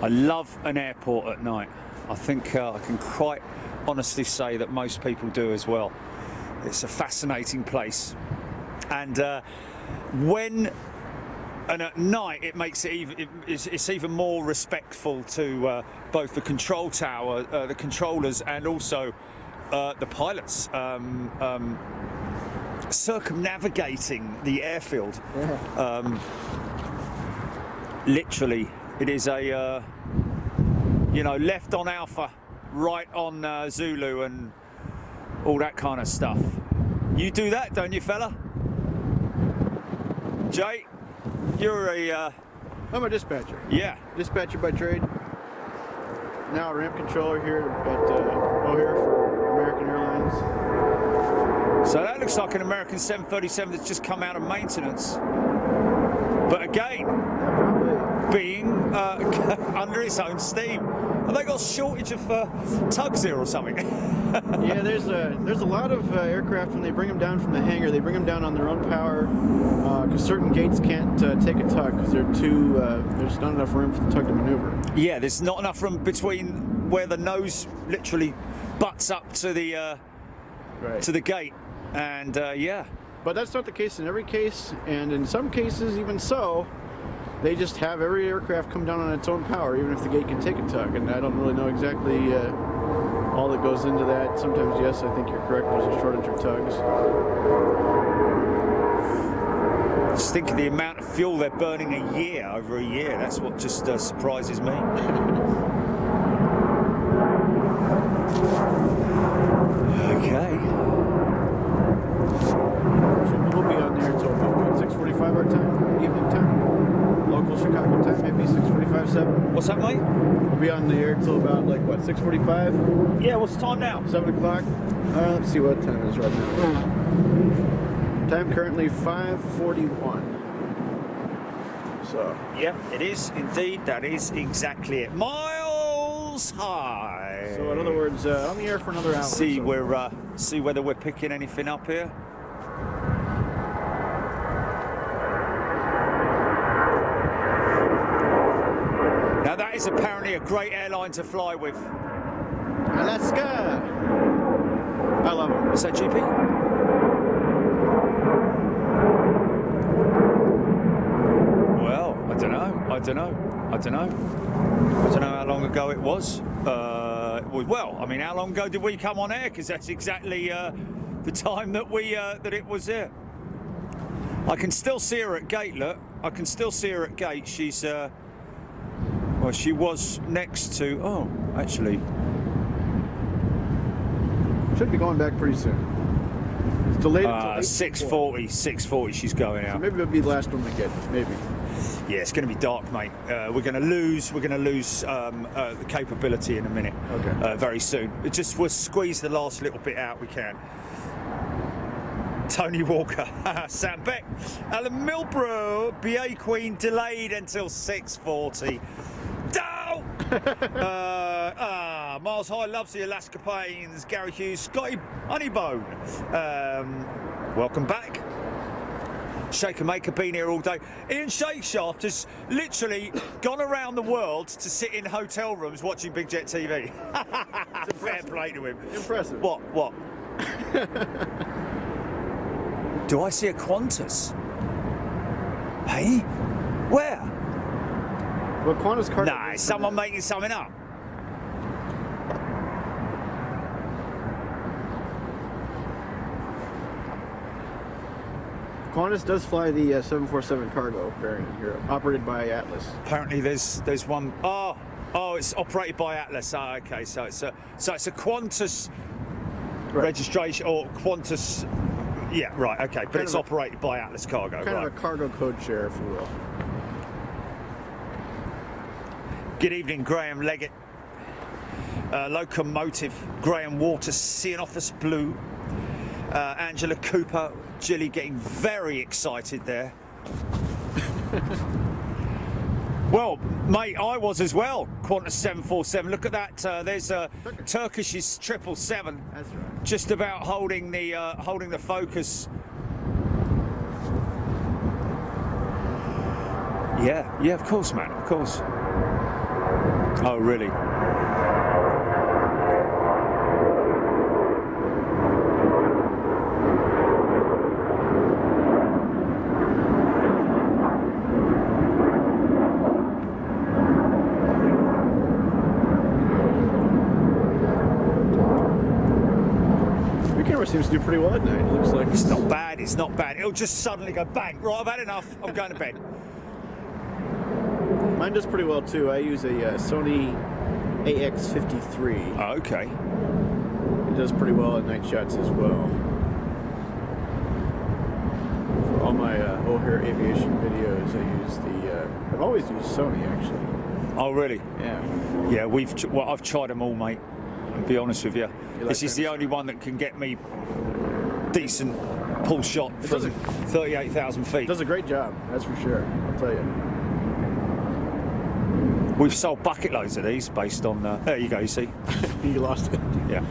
I love an airport at night. I think I can quite honestly say that most people do as well. It's a fascinating place, and at night it makes it even it's even more respectful to both the control tower, the controllers, and also the pilots circumnavigating the airfield. Yeah. Literally. It is a, left on Alpha, right on Zulu, and all that kind of stuff. You do that, don't you, fella? Jay, you're a... I'm a dispatcher. Yeah. Dispatcher by trade. Now a ramp controller here at O'Hare for American Airlines. So that looks like an American 737 that's just come out of maintenance. But again, being under its own steam. Have they got a shortage of tugs here or something? Yeah, there's a lot of aircraft, when they bring them down from the hangar, they bring them down on their own power, because certain gates can't take a tug because there's not enough room for the tug to maneuver. Yeah, there's not enough room between where the nose literally butts up to the to the gate, and yeah. But that's not the case in every case, and in some cases, even so, they just have every aircraft come down on its own power, even if the gate can take a tug. And I don't really know exactly all that goes into that. Sometimes, yes, I think you're correct, there's a shortage of tugs. Just think of the amount of fuel they're burning a year, over a year. That's what just surprises me. Okay. We'll be on there until about 6:45 our time, evening time. Local Chicago time, maybe 6:45, 7. What's that, mate? We'll be on the air until about, 6:45? Yeah, what's the time now? 7 o'clock? Let's see what time it is right now. Time currently 5:41. So. Yeah, it is indeed. That is exactly it. Miles high. So in other words, on the air for another hour. See see whether we're picking anything up here. Now that is apparently a great airline to fly with. Alaska. I love them. Is that GP? Well, I don't know how long ago it was. Well, I mean, how long ago did we come on air? Because that's exactly the time that that it was there. I can still see her at gate. Look, I can still see her at gate. She's well, she was next to. Oh, actually, should be going back pretty soon. It's delayed until 6:40. 6:40. She's going out. So maybe it'll be the last one we get. Maybe. Yeah, it's going to be dark, mate. We're going to lose the capability in a minute. Okay. Very soon. We'll squeeze the last little bit out we can. Tony Walker, Sam Beck, Alan Milbrough, BA Queen delayed until 6:40. Down! Miles High loves the Alaska Plains. Gary Hughes, Scotty Honeybone. Welcome back. Shake and Maker, been here all day. Ian Shakeshaft has literally gone around the world to sit in hotel rooms watching Big Jet TV. Fair play to him. Impressive. What? Do I see a Qantas? Hey? Where? Well, Qantas cargo. Nah, is someone making something up? Qantas does fly the 747 cargo variant here, operated by Atlas. Apparently, there's one. Oh, it's operated by Atlas. Oh, okay, so it's a Qantas registration or Qantas. Yeah, right. Okay, but it's operated by Atlas Cargo. Kind of a cargo code share, if you will. Good evening, Graham Leggett. Locomotive, Graham Waters, seeing off this blue. Angela Cooper, Jilly getting very excited there. Well, mate, I was as well. Qantas 747. Look at that. There's Turkish's 777. That's right. Just about holding the focus. Yeah, of course, man, of course. Oh, really? Seems to do pretty well at night. It looks like it's not bad. It's not bad. It'll just suddenly go bang. Right, I've had enough. I'm going to bed. Mine does pretty well too. I use a Sony AX53. Oh, okay. It does pretty well at night shots as well. For all my O'Hare aviation videos, I use the. I've always used Sony actually. Oh, really? Yeah. Yeah, I've tried them all, mate. I'll be honest with you. This is the only one that can get me decent pull shot from 38,000 feet. Does a great job, that's for sure. I'll tell you. We've sold bucket loads of these based on. There you go. You see. You lost it. Yeah.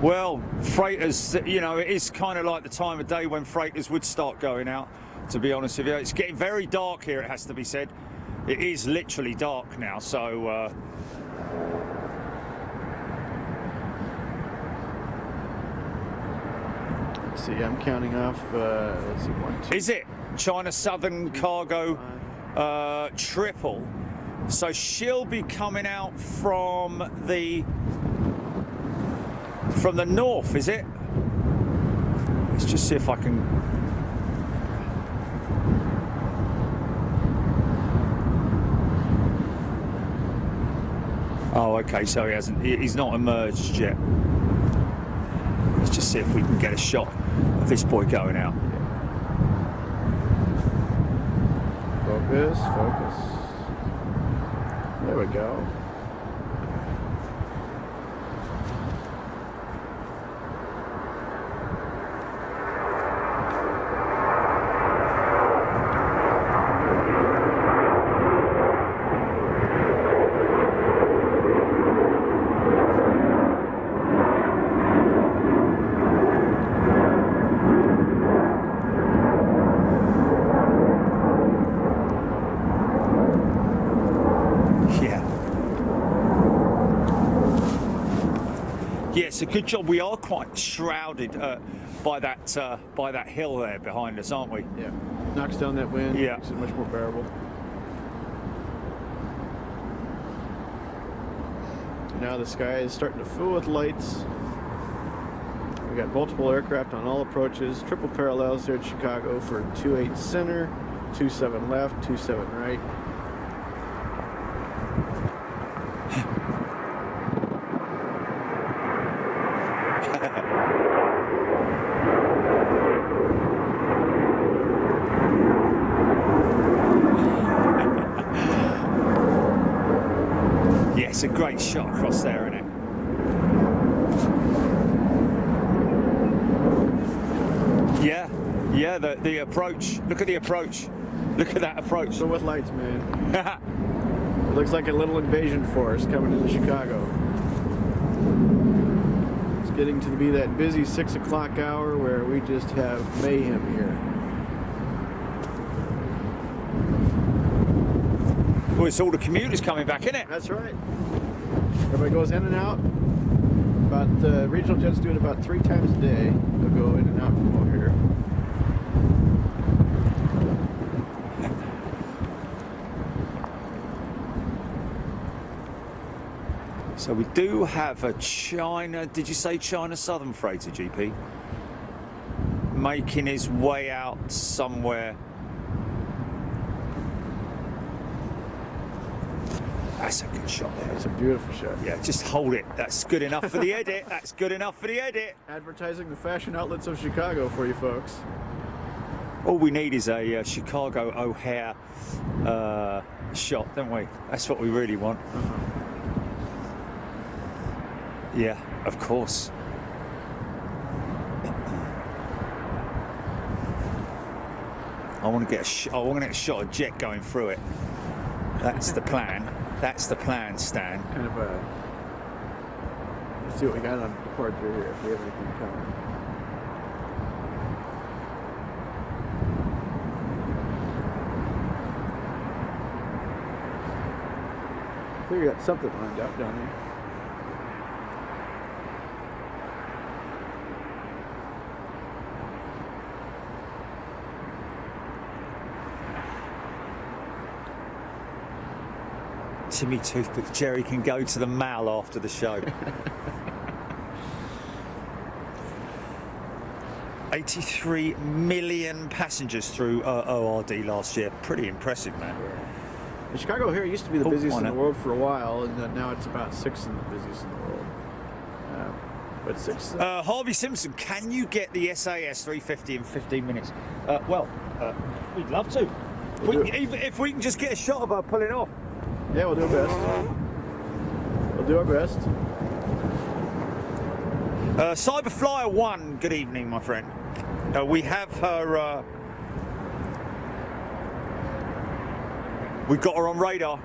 Well, freighters, you know, it is kind of like the time of day when freighters would start going out, to be honest with you. It's getting very dark here, it has to be said. It is literally dark now, so... Let's see, I'm counting off, let's see, 1, 2... Is it? China Southern Cargo triple. So she'll be coming out from the north, is it? Let's just see if I can. Oh, okay, so he's not emerged yet. Let's just see if we can get a shot of this boy going out. Focus. There we go. Yeah, it's a good job. We are quite shrouded by that hill there behind us, aren't we? Yeah, knocks down that wind. Yeah, makes it much more bearable. Now the sky is starting to fill with lights. We got multiple aircraft on all approaches, triple parallels here at Chicago for 28 center, 27 left, 27 right. Yeah, it's a great shot across there, isn't it? Yeah, the approach. Look at the approach. Look at that approach. So with lights, man. It looks like a little invasion force coming into Chicago. It's getting to be that busy 6 o'clock hour where we just have mayhem here. Well, it's all the commuters coming back, isn't it? That's right. Everybody goes in and out. About the regional jets do it about 3 times a day. They'll go in and out from over here. So we do have a China, did you say China Southern freighter, GP? Making his way out somewhere. That's a good shot there. It's a beautiful shot. Yeah, just hold it. That's good enough for the edit. That's good enough for the edit. Advertising the fashion outlets of Chicago for you folks. All we need is a Chicago O'Hare shot, don't we? That's what we really want. Yeah, of course. I want to get a shot of jet going through it. That's the plan. That's the plan, Stan. Kind of a. Let's see what we got on the part through here. If we have anything coming. I think we got something lined up down there. Timmy Toothpick Jerry can go to the Mall after the show. 83 million passengers through ORD last year. Pretty impressive, man. And Chicago here used to be the busiest in the world for a while, and now it's about 6th in the busiest in the world. But 6th. Harvey Simpson, can you get the SAS 350 in 15 minutes? We'd love to. If we can just get a shot of her pulling off. Yeah, we'll do our best. We'll do our best. Cyberflyer 1, good evening, my friend. We have her. We've got her on radar.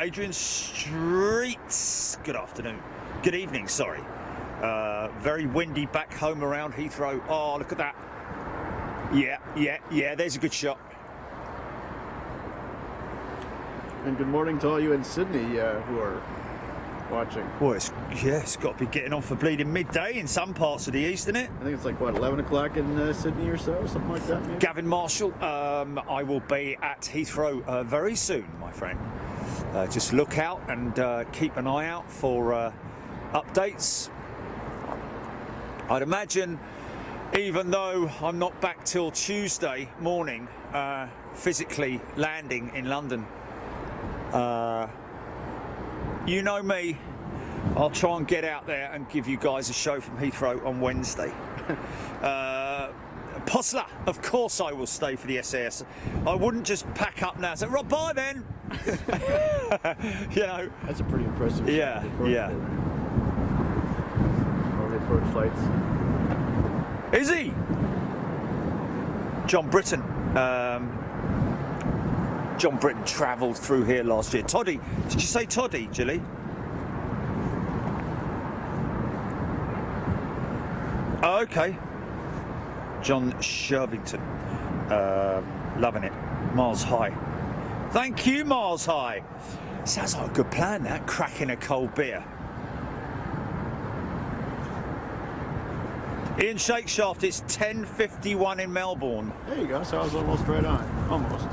Adrian Streets, good afternoon. Good evening, sorry. Very windy back home around Heathrow. Oh, look at that. Yeah, there's a good shot. And good morning to all you in Sydney who are watching. Well, it's got to be getting on for bleeding midday in some parts of the east, isn't it? I think it's like, what, 11 o'clock in Sydney or so, something like that, maybe? Gavin Marshall, I will be at Heathrow very soon, my friend. Just look out and keep an eye out for updates. I'd imagine, even though I'm not back till Tuesday morning, physically landing in London, you know me, I'll try and get out there and give you guys a show from Heathrow on Wednesday. Posler, of course I will stay for the SAS. I wouldn't just pack up now and say, right, bye then. You know. That's a pretty impressive yeah. All the approach flights. Is he? John Britton. John Britton travelled through here last year. Toddy, did you say Toddy, Gilly? Oh, okay. John Shervington. Loving it. Miles High. Thank you, Miles High. Sounds like a good plan, that. Cracking a cold beer. Ian Shakeshaft, it's 10:51 in Melbourne. There you go, so I was almost right on. Almost.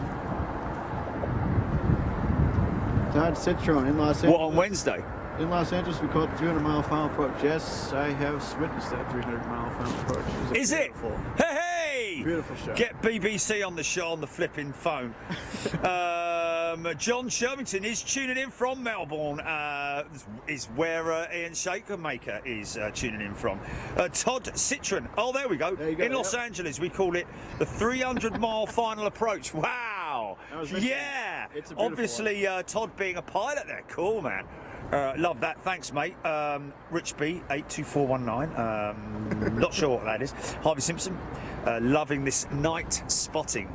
Todd Citron in Los Angeles. What, on Wednesday? In Los Angeles, we call it 300-mile final approach. Yes, I have witnessed that 300-mile final approach. Is it? Hey! Beautiful shot. Get BBC on the show on the flipping phone. John Shervington is tuning in from Melbourne. Is where Ian Shakermaker is tuning in from. Todd Citron. Oh, there we go. There you go, in Los Angeles, we call it the 300-mile final approach. Wow. Yeah. It's a obviously, Todd being a pilot there. Cool, man. Love that. Thanks, mate. Rich B, 82419. Not sure what that is. Harvey Simpson, loving this night spotting.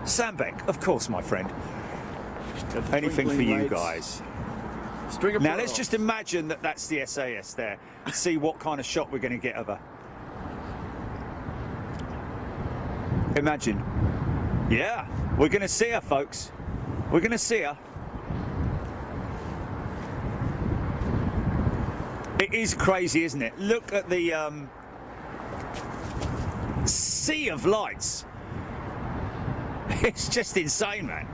Sandbeck, of course, my friend. Anything for you guys. Now let's just imagine that that's the SAS there. See what kind of shot we're going to get of her. Imagine. Yeah, we're going to see her, folks. We're going to see her. It is crazy, isn't it? Look at the sea of lights. It's just insane, man.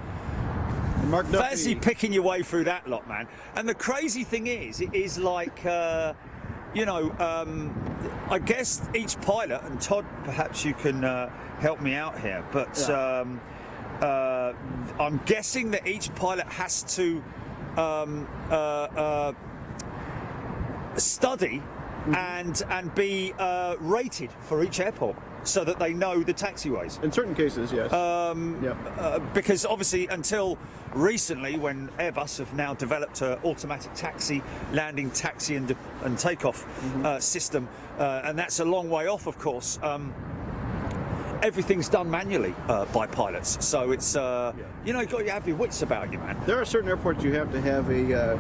Fancy picking your way through that lot, man. And the crazy thing is, it is like, you know, I guess each pilot, and Todd, perhaps you can help me out here, but I'm guessing that each pilot has to study and be rated for each airport, so that they know the taxiways. In certain cases, yes. Because obviously until recently, when Airbus have now developed an automatic taxi, landing taxi and takeoff system, and that's a long way off, of course, everything's done manually by pilots. So it's, you know, you've got to have your wits about you, man. There are certain airports you have to have a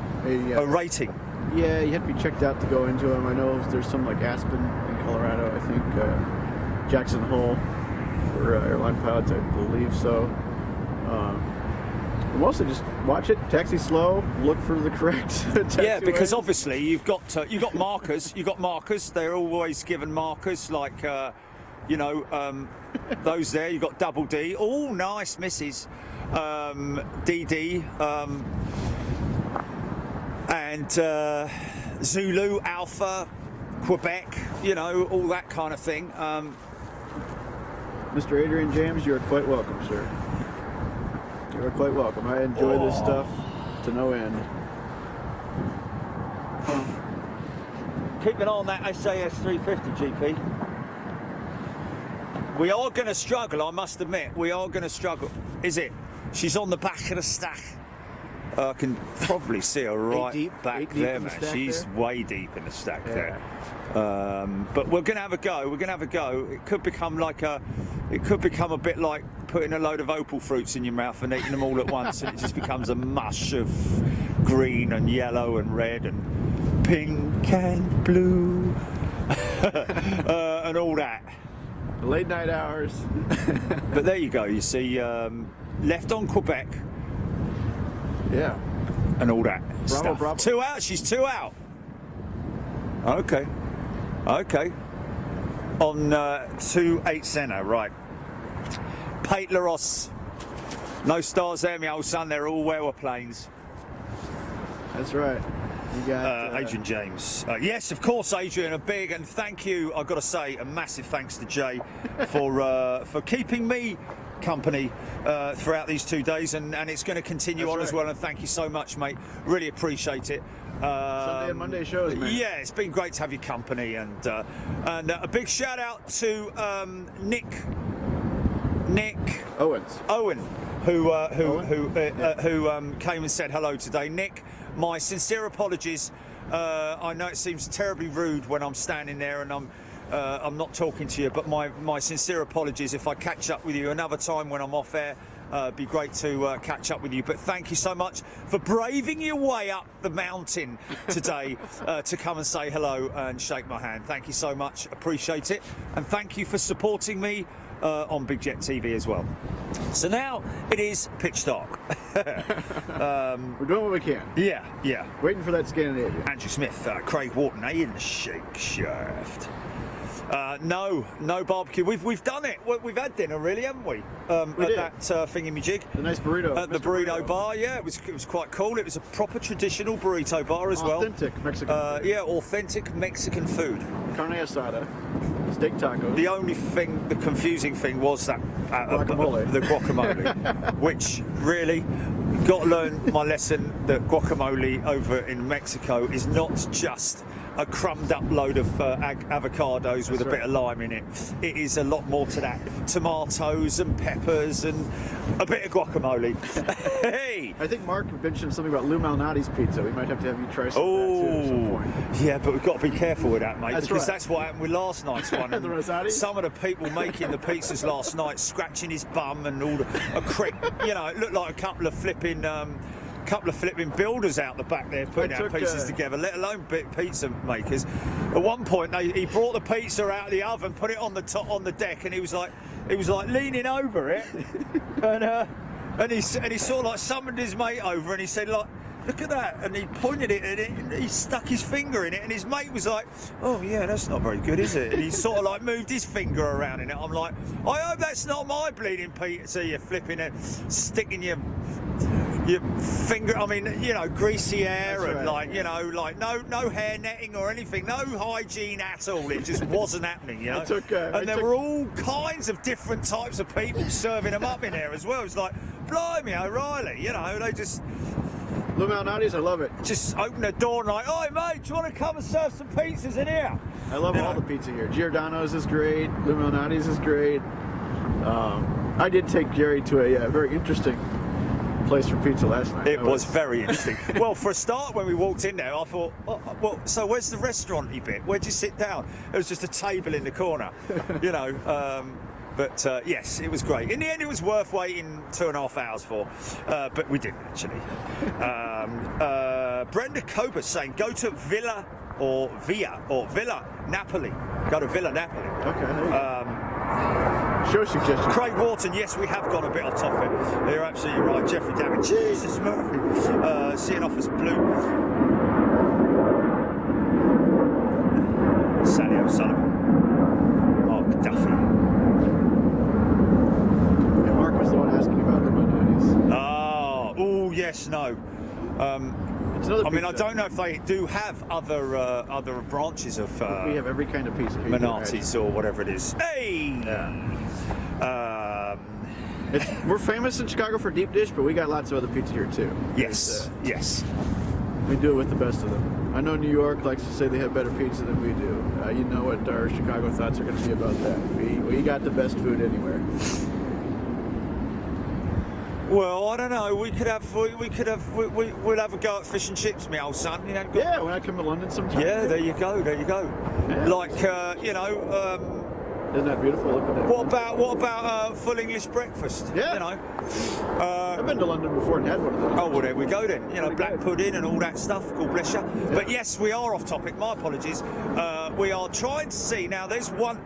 rating. Yeah, you have to be checked out to go into them. I know there's some like Aspen in Colorado, I think. Jackson Hole for airline pilots, I believe so. Mostly just watch it, taxi slow, look for the correct taxiway. Yeah, because obviously you've got markers. You've got markers. They're always given markers, like you know, those there. You've got double D. Oh, nice misses. DD and Zulu, Alpha, Quebec. You know, all that kind of thing. Mr. Adrian James, you are quite welcome, sir. You are quite welcome. I enjoy this stuff to no end. Keep an eye on that SAS 350, GP. We are going to struggle, I must admit. We are going to struggle. Is it? She's on the back of the stack. I can probably see her right back there, man. She's way deep in the stack there. But we're going to have a go. We're going to have a go. It could become like it could become a bit like putting a load of opal fruits in your mouth and eating them all at once, and it just becomes a mush of green and yellow and red and pink and blue and all that. Late night hours. But there you go. You see, left on Quebec. Yeah. And all that Bravo, stuff. Bravo. 2 out. She's 2 out. Okay. Okay. On 2-8 center, right. Pate Laros. No stars there, my old son. They're all Wewer planes. That's right. You got Adrian James. Yes, of course, Adrian. A big and thank you. I've got to say a massive thanks to Jay for keeping me company throughout these 2 days, and it's going to continue on as well. And thank you so much, mate. Really appreciate it. Sunday and Monday shows, man. Yeah, it's been great to have your company, and a big shout out to Nick Owen, who came and said hello today. Nick, my sincere apologies. I know it seems terribly rude when I'm standing there and I'm not talking to you, but my sincere apologies. If I catch up with you another time when I'm off air, be great to catch up with you. But thank you so much for braving your way up the mountain today to come and say hello and shake my hand. Thank you so much, appreciate it, and thank you for supporting me on Big Jet TV as well. So now it is pitch dark. We're doing what we can. Yeah. Waiting for that Scandinavian. Andrew Smith, Craig Wharton, in the shake shaft. No barbecue. We've done it. We've had dinner, really, haven't we? We did. That thingy-majig. The nice burrito. At the burrito bar, yeah. It was quite cool. It was a proper traditional burrito bar as well. Authentic Mexican food. Yeah, authentic Mexican food. Carne asada, steak tacos. The only thing, the confusing thing was that Guacamole. the guacamole, which really got to learn my lesson that guacamole over in Mexico is not just a crumbed up load of avocados with a bit of lime in it. It is a lot more to that. Tomatoes and peppers and a bit of guacamole. Hey! I think Mark mentioned something about Lou Malnati's pizza. We might have to have you try some of that too at some point. Yeah, but we've got to be careful with that, mate, That's because right. that's what happened with last night's one. The Rosati? Some of the people making the pizzas last night scratching his bum and all a crick. You know, it looked like a couple of flipping builders out the back there putting our pizzas together, let alone pizza makers. At one point, he brought the pizza out of the oven, put it on the top on the deck, and he was like leaning over it, and he sort of like summoned his mate over, and he said, like, look at that, and he pointed it at it, and he stuck his finger in it, and his mate was like, oh yeah, that's not very good, is it? And he sort of like moved his finger around in it. I'm like, I hope that's not my bleeding pizza. You're flipping it, sticking your finger, I mean, you know, greasy hair. That's and right. Like, you know, like no hair netting or anything, no hygiene at all. It just wasn't happening, you know. And there were all kinds of different types of people serving them up in there as well. It's like, blimey, O'Reilly, you know, they just. Lou Malnati's, I love it. Just open the door and like, oh mate, do you want to come and serve some pizzas in here? I love all the pizza here. Giordano's is great. Lou Malnati's is great. I did take Gary to a very interesting place for pizza last night. It was very interesting. Well, for a start, when we walked in there, I thought, oh, well, so where's the restaurant-y bit? Where'd you sit down? It was just a table in the corner, you know. But yes, it was great. In the end, it was worth waiting 2.5 hours for, but we didn't actually. Brenda Cobus saying, go to Villa Napoli. Go to Villa Napoli. Okay. Show suggestion. Craig Wharton, yes, we have gone a bit off topic. You're absolutely right. Jeffrey David, Jesus Murphy, seeing off as blue. Sally O'Sullivan, Mark Duffy. Yeah, Mark was the one asking about the Malnati's. Oh, yes, no. I mean, I don't know if they do have other branches of. We have every kind of pizza. Malnati's or whatever it is. Hey. Yeah. We're famous in Chicago for deep dish, but we got lots of other pizza here too. Yes. Yes. We do it with the best of them. I know New York likes to say they have better pizza than we do. You know what our Chicago thoughts are going to be about that. We got the best food anywhere. Well, I don't know. We'll have a go at fish and chips, my old son. You know. Yeah, when I come to London sometime. Yeah, there you go. Yeah. Like you know. Isn't that beautiful? Look at that. What about full English breakfast? Yeah. You know. I've been to London before and had one of those. Oh, well, there we go then. You know, black pudding and all that stuff. God bless you. Yeah. But yes, we are off topic. My apologies. We are trying to see now. There's one.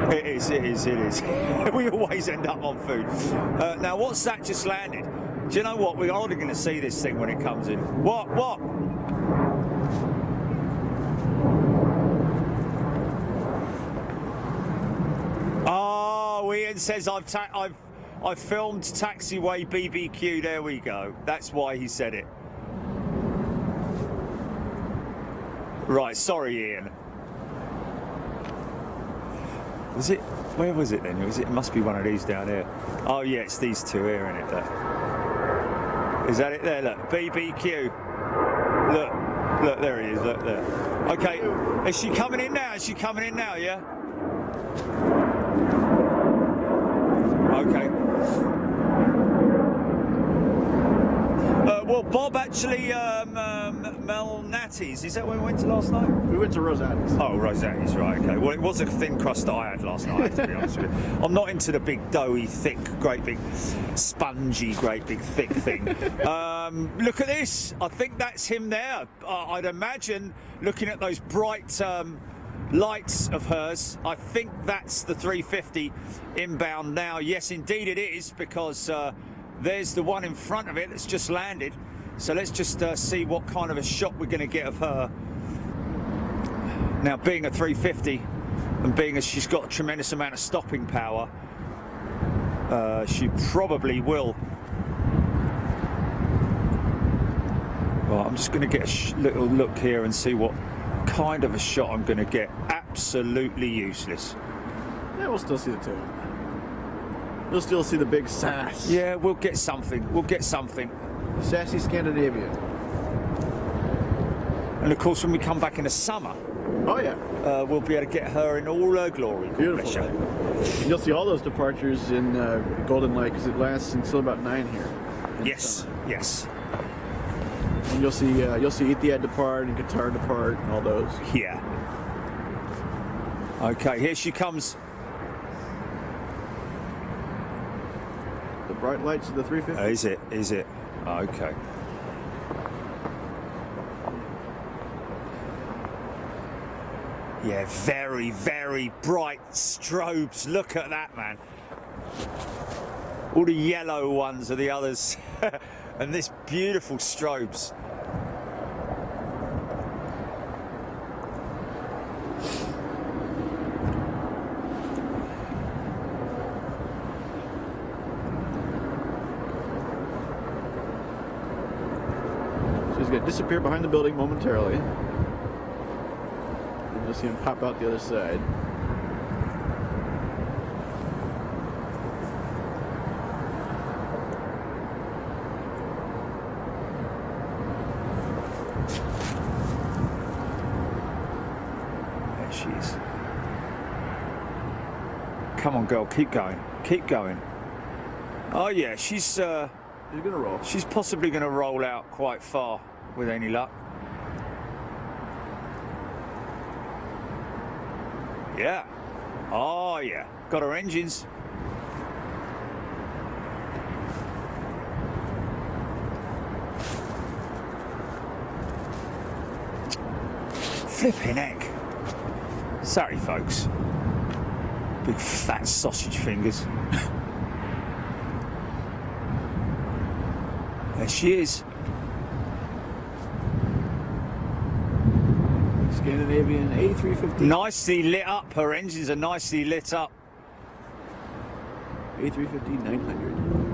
It is. We always end up on food. Now, what's that just landed? Do you know what? We're only going to see this thing when it comes in. What? Oh, Ian says I've filmed Taxiway BBQ. There we go. That's why he said it. Right. Sorry, Ian. Was it? Where was it then? It must be one of these down here. Oh yeah, it's these two here, isn't it? Look. Is that it there? Look, BBQ. Look, there he is. Look there. Okay, is she coming in now? Yeah. Okay. Well, Bob actually, Malnati's, is that where we went to last night? We went to Rosati's. Oh, Rosati's, right, okay. Well, it was a thin crust that I had last night, to be honest with you. I'm not into the big, doughy, thick, great big, spongy, great big, thick thing. Look at this. I think that's him there. I'd imagine, looking at those bright lights of hers, I think that's the 350 inbound now. Yes, indeed it is, because there's the one in front of it that's just landed. So let's just see what kind of a shot we're going to get of her. Now, being a 350 and being as she's got a tremendous amount of stopping power, she probably will. Well, I'm just going to get a little look here and see what kind of a shot I'm going to get. Absolutely useless. Yeah, we'll still see the tail. We'll still see the big sass. Yeah, we'll get something. Sassy Scandinavian. And of course, when we come back in the summer, Oh yeah, we'll be able to get her in all her glory. beautiful. Bless her. And you'll see all those departures in Golden Lake because it lasts until about 9 here. in the Yes, summer. yes, And you'll see Etihad depart and Qatar depart and all those. yeah. Okay, here she comes. The bright lights of the 350. Is it? Is it? Okay. Yeah, very, very bright strobes. Look at that, man. All the yellow ones are the others. And this beautiful strobes. She's going to disappear behind the building momentarily. And you'll see him pop out the other side. There she is. Come on, girl, keep going. Keep going. Oh yeah, she's She's going to roll. she's possibly going to roll out quite far with any luck. Yeah. Oh yeah. Got her engines. Flipping heck. Sorry, folks. Big fat sausage fingers. There she is. Scandinavian A350. Nicely lit up. Her engines are nicely lit up. A350 900.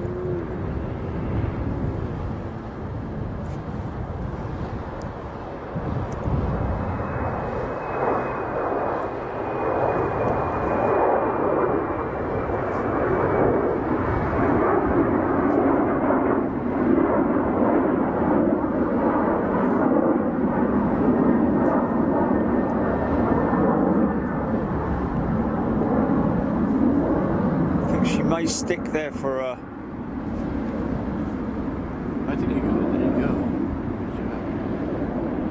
May stick there for a. I think you got it. There you go. Good job.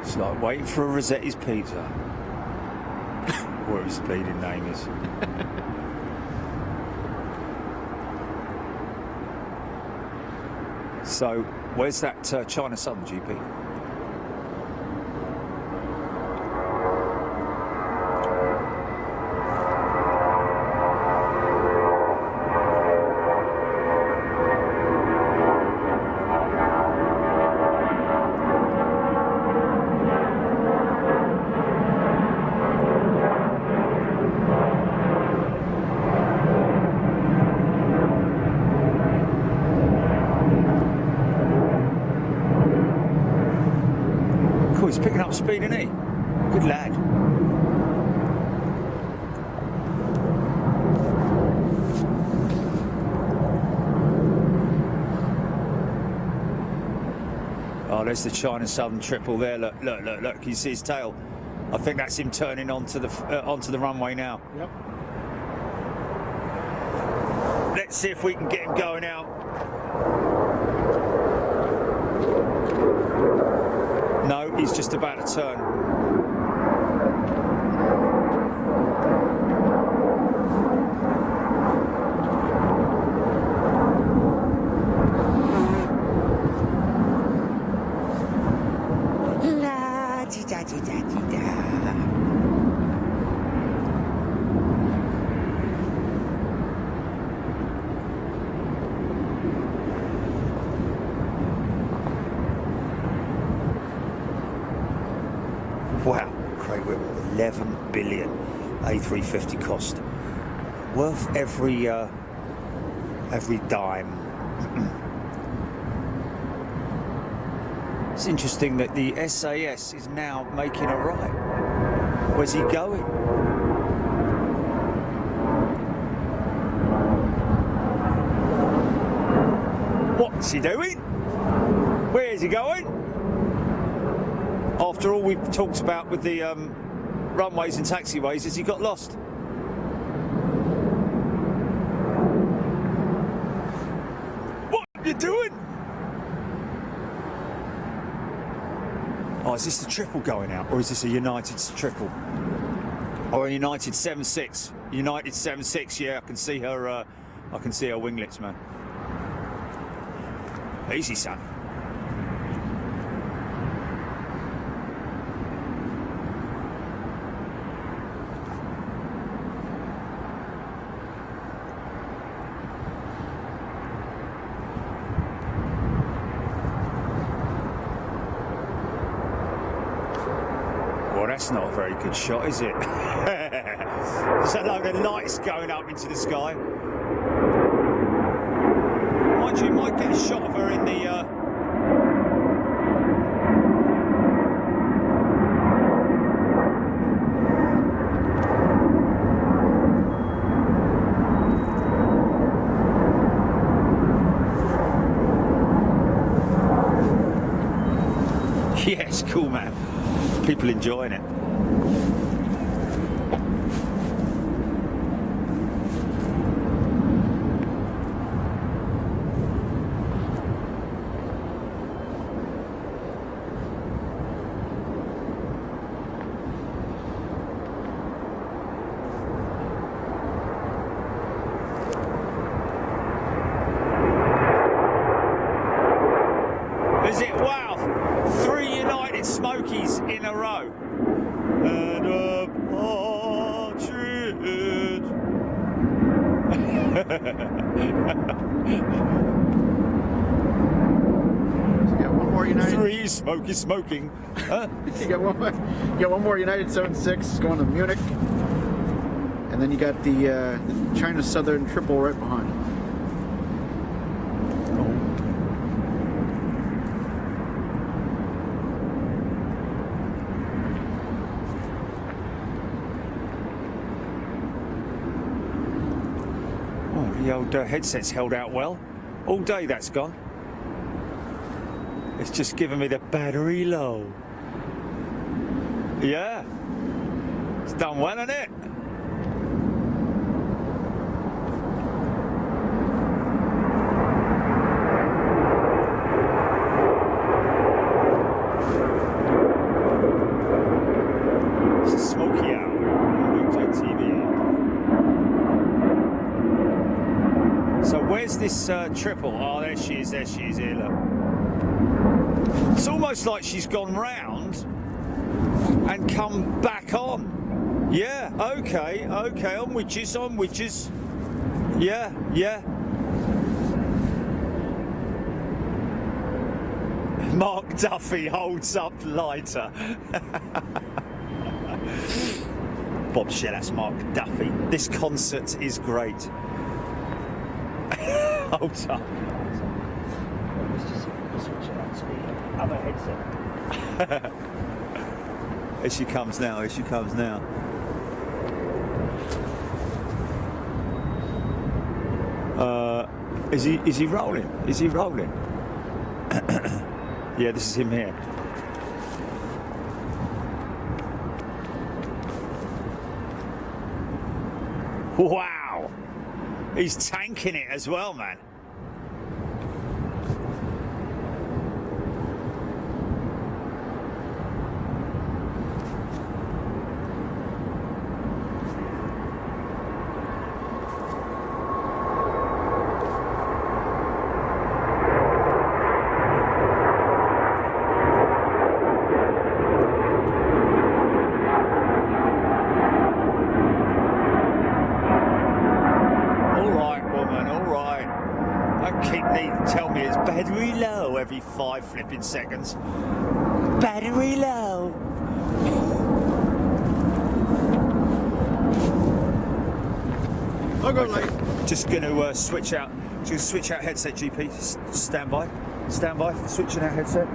It's like waiting for a Rossetti's pizza. Whatever his bleeding name is. So, where's that China Southern GP? He's picking up speed, isn't he? Good lad. Oh, there's the China Southern triple there. Look, look, look, look. Can you see his tail? I think that's him turning onto the runway now. Yep. Let's see if we can get him going out. No, he's just about to turn. La di da di da di da. Wow, Craig Whittle, 11 billion A350 cost. Worth every every dime. It's interesting that the SAS is now making a right. Where's he going? What's he doing? Where is he going? After all we've talked about with the runways and taxiways, has he got lost? What are you doing? Oh, is this the triple going out, or is this a United triple? Or a United 7.6? United 7.6, yeah, I can see her winglets, man. Easy, son. Well, that's not a very good shot, is it? There's a load of lights going up into the sky. Mind you, might get a shot of her in the yeah, it's cool, man. People enjoying it. Is it? Wow! 3 United Smokies in a row. And a partridge. You got one more United. 3 Smokies smoking. Huh? You got one more United 7.6 going to Munich, and then you got the China Southern triple right behind. The old headset's held out well. All day that's gone. It's just giving me the battery low. Yeah. It's done well, hasn't it? It's a smoky hour on TV. So where's this triple? Oh, there she is here, look. It's almost like she's gone round and come back on. Yeah, okay, on witches. Yeah. Mark Duffy holds up lighter. Bob Shellas, Mark Duffy. This concert is great. Hold up. Let's just switch it up to the other headset. Here she comes now. Is he rolling? Yeah, this is him here. Wow! He's tanking it as well, man. Tell me it's battery low every 5 flipping seconds. Battery low. I'll go late. Just going to switch out. Just switch out headset, GP. Stand by. Stand by for switching out headset.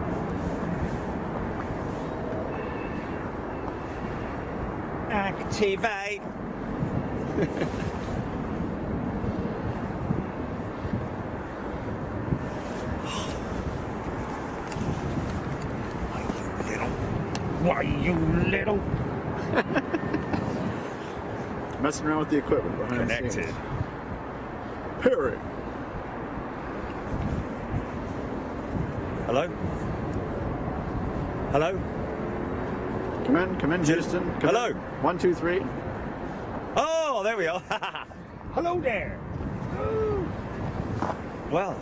Activate. Why, you little. Messing around with the equipment behind Connected. the scenes. Harry. Hello? Hello? Come in, Houston. Come Hello? in. 1, 2, 3. Oh, there we are. Hello there. Well,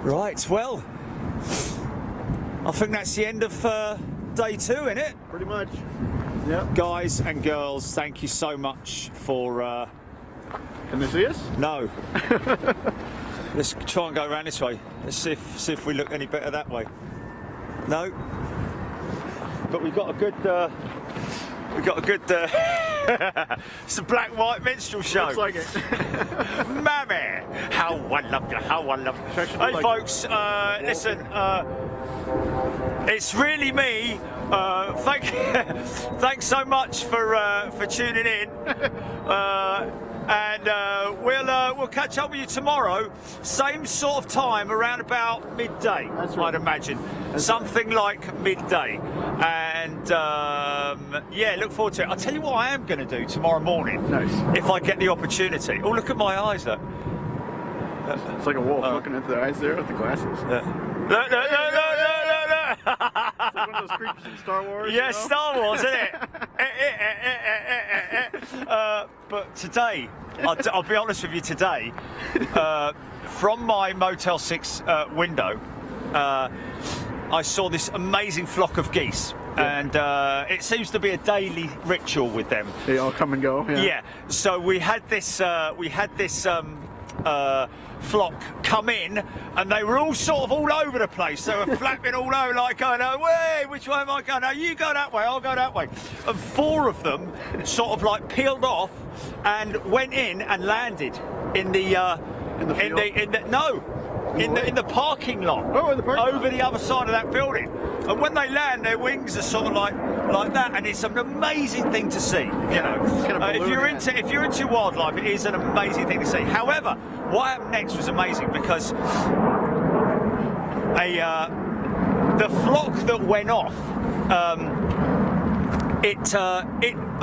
right, well, I think that's the end of day 2, isn't it? Pretty much. Yep. Guys and girls, thank you so much for... Can they see us? No. Let's try and go around this way. Let's see if we look any better that way. No. But we've got a good... it's a black-white minstrel show. Looks like it. Mammy, how I love you, how I love you. Hey, like folks, listen, it's really me. Thanks so much for tuning in. And we'll catch up with you tomorrow, same sort of time, around about midday. That's right. I'd imagine. Something like midday. And yeah, look forward to it. I'll tell you what I am going to do tomorrow morning. Nice. If I get the opportunity. Oh, look at my eyes, look. It's like a wolf looking into the eyes there with the glasses. Look. It's like one of those creatures in Star Wars. Yeah, you know? Star Wars, isn't it? But today, I'll be honest with you, today, from my Motel 6 window, I saw this amazing flock of geese. Yeah. And it seems to be a daily ritual with them. They all come and go. Yeah. Yeah. So we had this flock come in, and they were all sort of all over the place. They were flapping all over, like going, "Oh, wait, which way am I going? No, you go that way, I'll go that way." And 4 of them sort of like peeled off and went in and landed in the parking lot. Oh, in the parking lot. Over the other side of that building. And when they land, their wings are sort of like that, and it's an amazing thing to see. You know, Kind of if you're into wildlife, it is an amazing thing to see. However, what happened next was amazing because the flock that went off,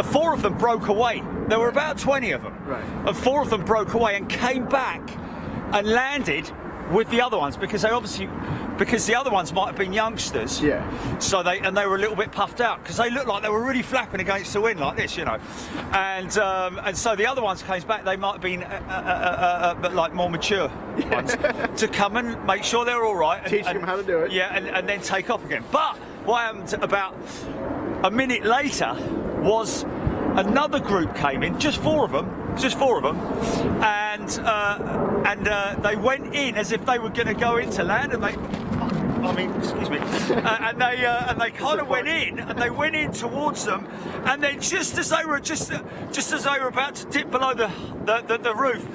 4 of them broke away. There were about 20 of them, Right. and 4 of them broke away and came back and landed with the other ones because the other ones might have been youngsters. Yeah. So they were a little bit puffed out because they looked like they were really flapping against the wind like this, you know. And so the other ones came back. They might have been but like more mature ones to come and make sure they're all right. Teach them how to do it. Yeah, and then take off again. But what happened about a minute later was another group came in, just 4 of them, and they went in as if they were going to go into land, and excuse me, and they kind of went in, and they went in towards them, and then just as they were about to dip below the roof,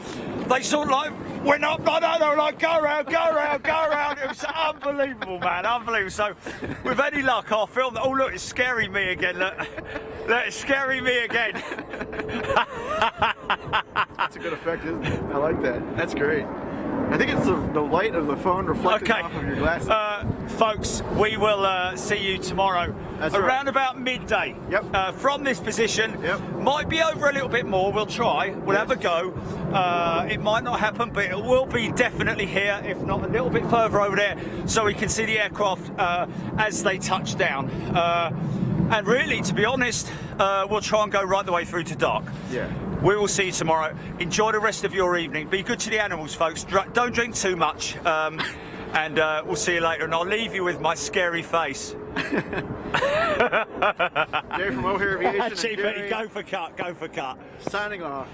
they sort of like went up like that. They were like, go around. It was unbelievable, man, unbelievable. So with any luck, I'll film that. Oh look, it's scaring me again. Look, it's scaring me again. That's a good effect, isn't it? I like that. That's great. I think it's the light of the phone reflecting off of your glasses. Folks, we will see you tomorrow around about midday. Yep. From this position. Yep. Might be over a little bit more. We'll try. We'll have a go. It might not happen, but it will be definitely here, if not a little bit further over there, so we can see the aircraft as they touch down. And really, to be honest, we'll try and go right the way through to dark. Yeah. We will see you tomorrow. Enjoy the rest of your evening. Be good to the animals, folks. Don't drink too much. And we'll see you later. And I'll leave you with my scary face. Jerry from O'Hare Aviation. Chief, go for cut. Signing off.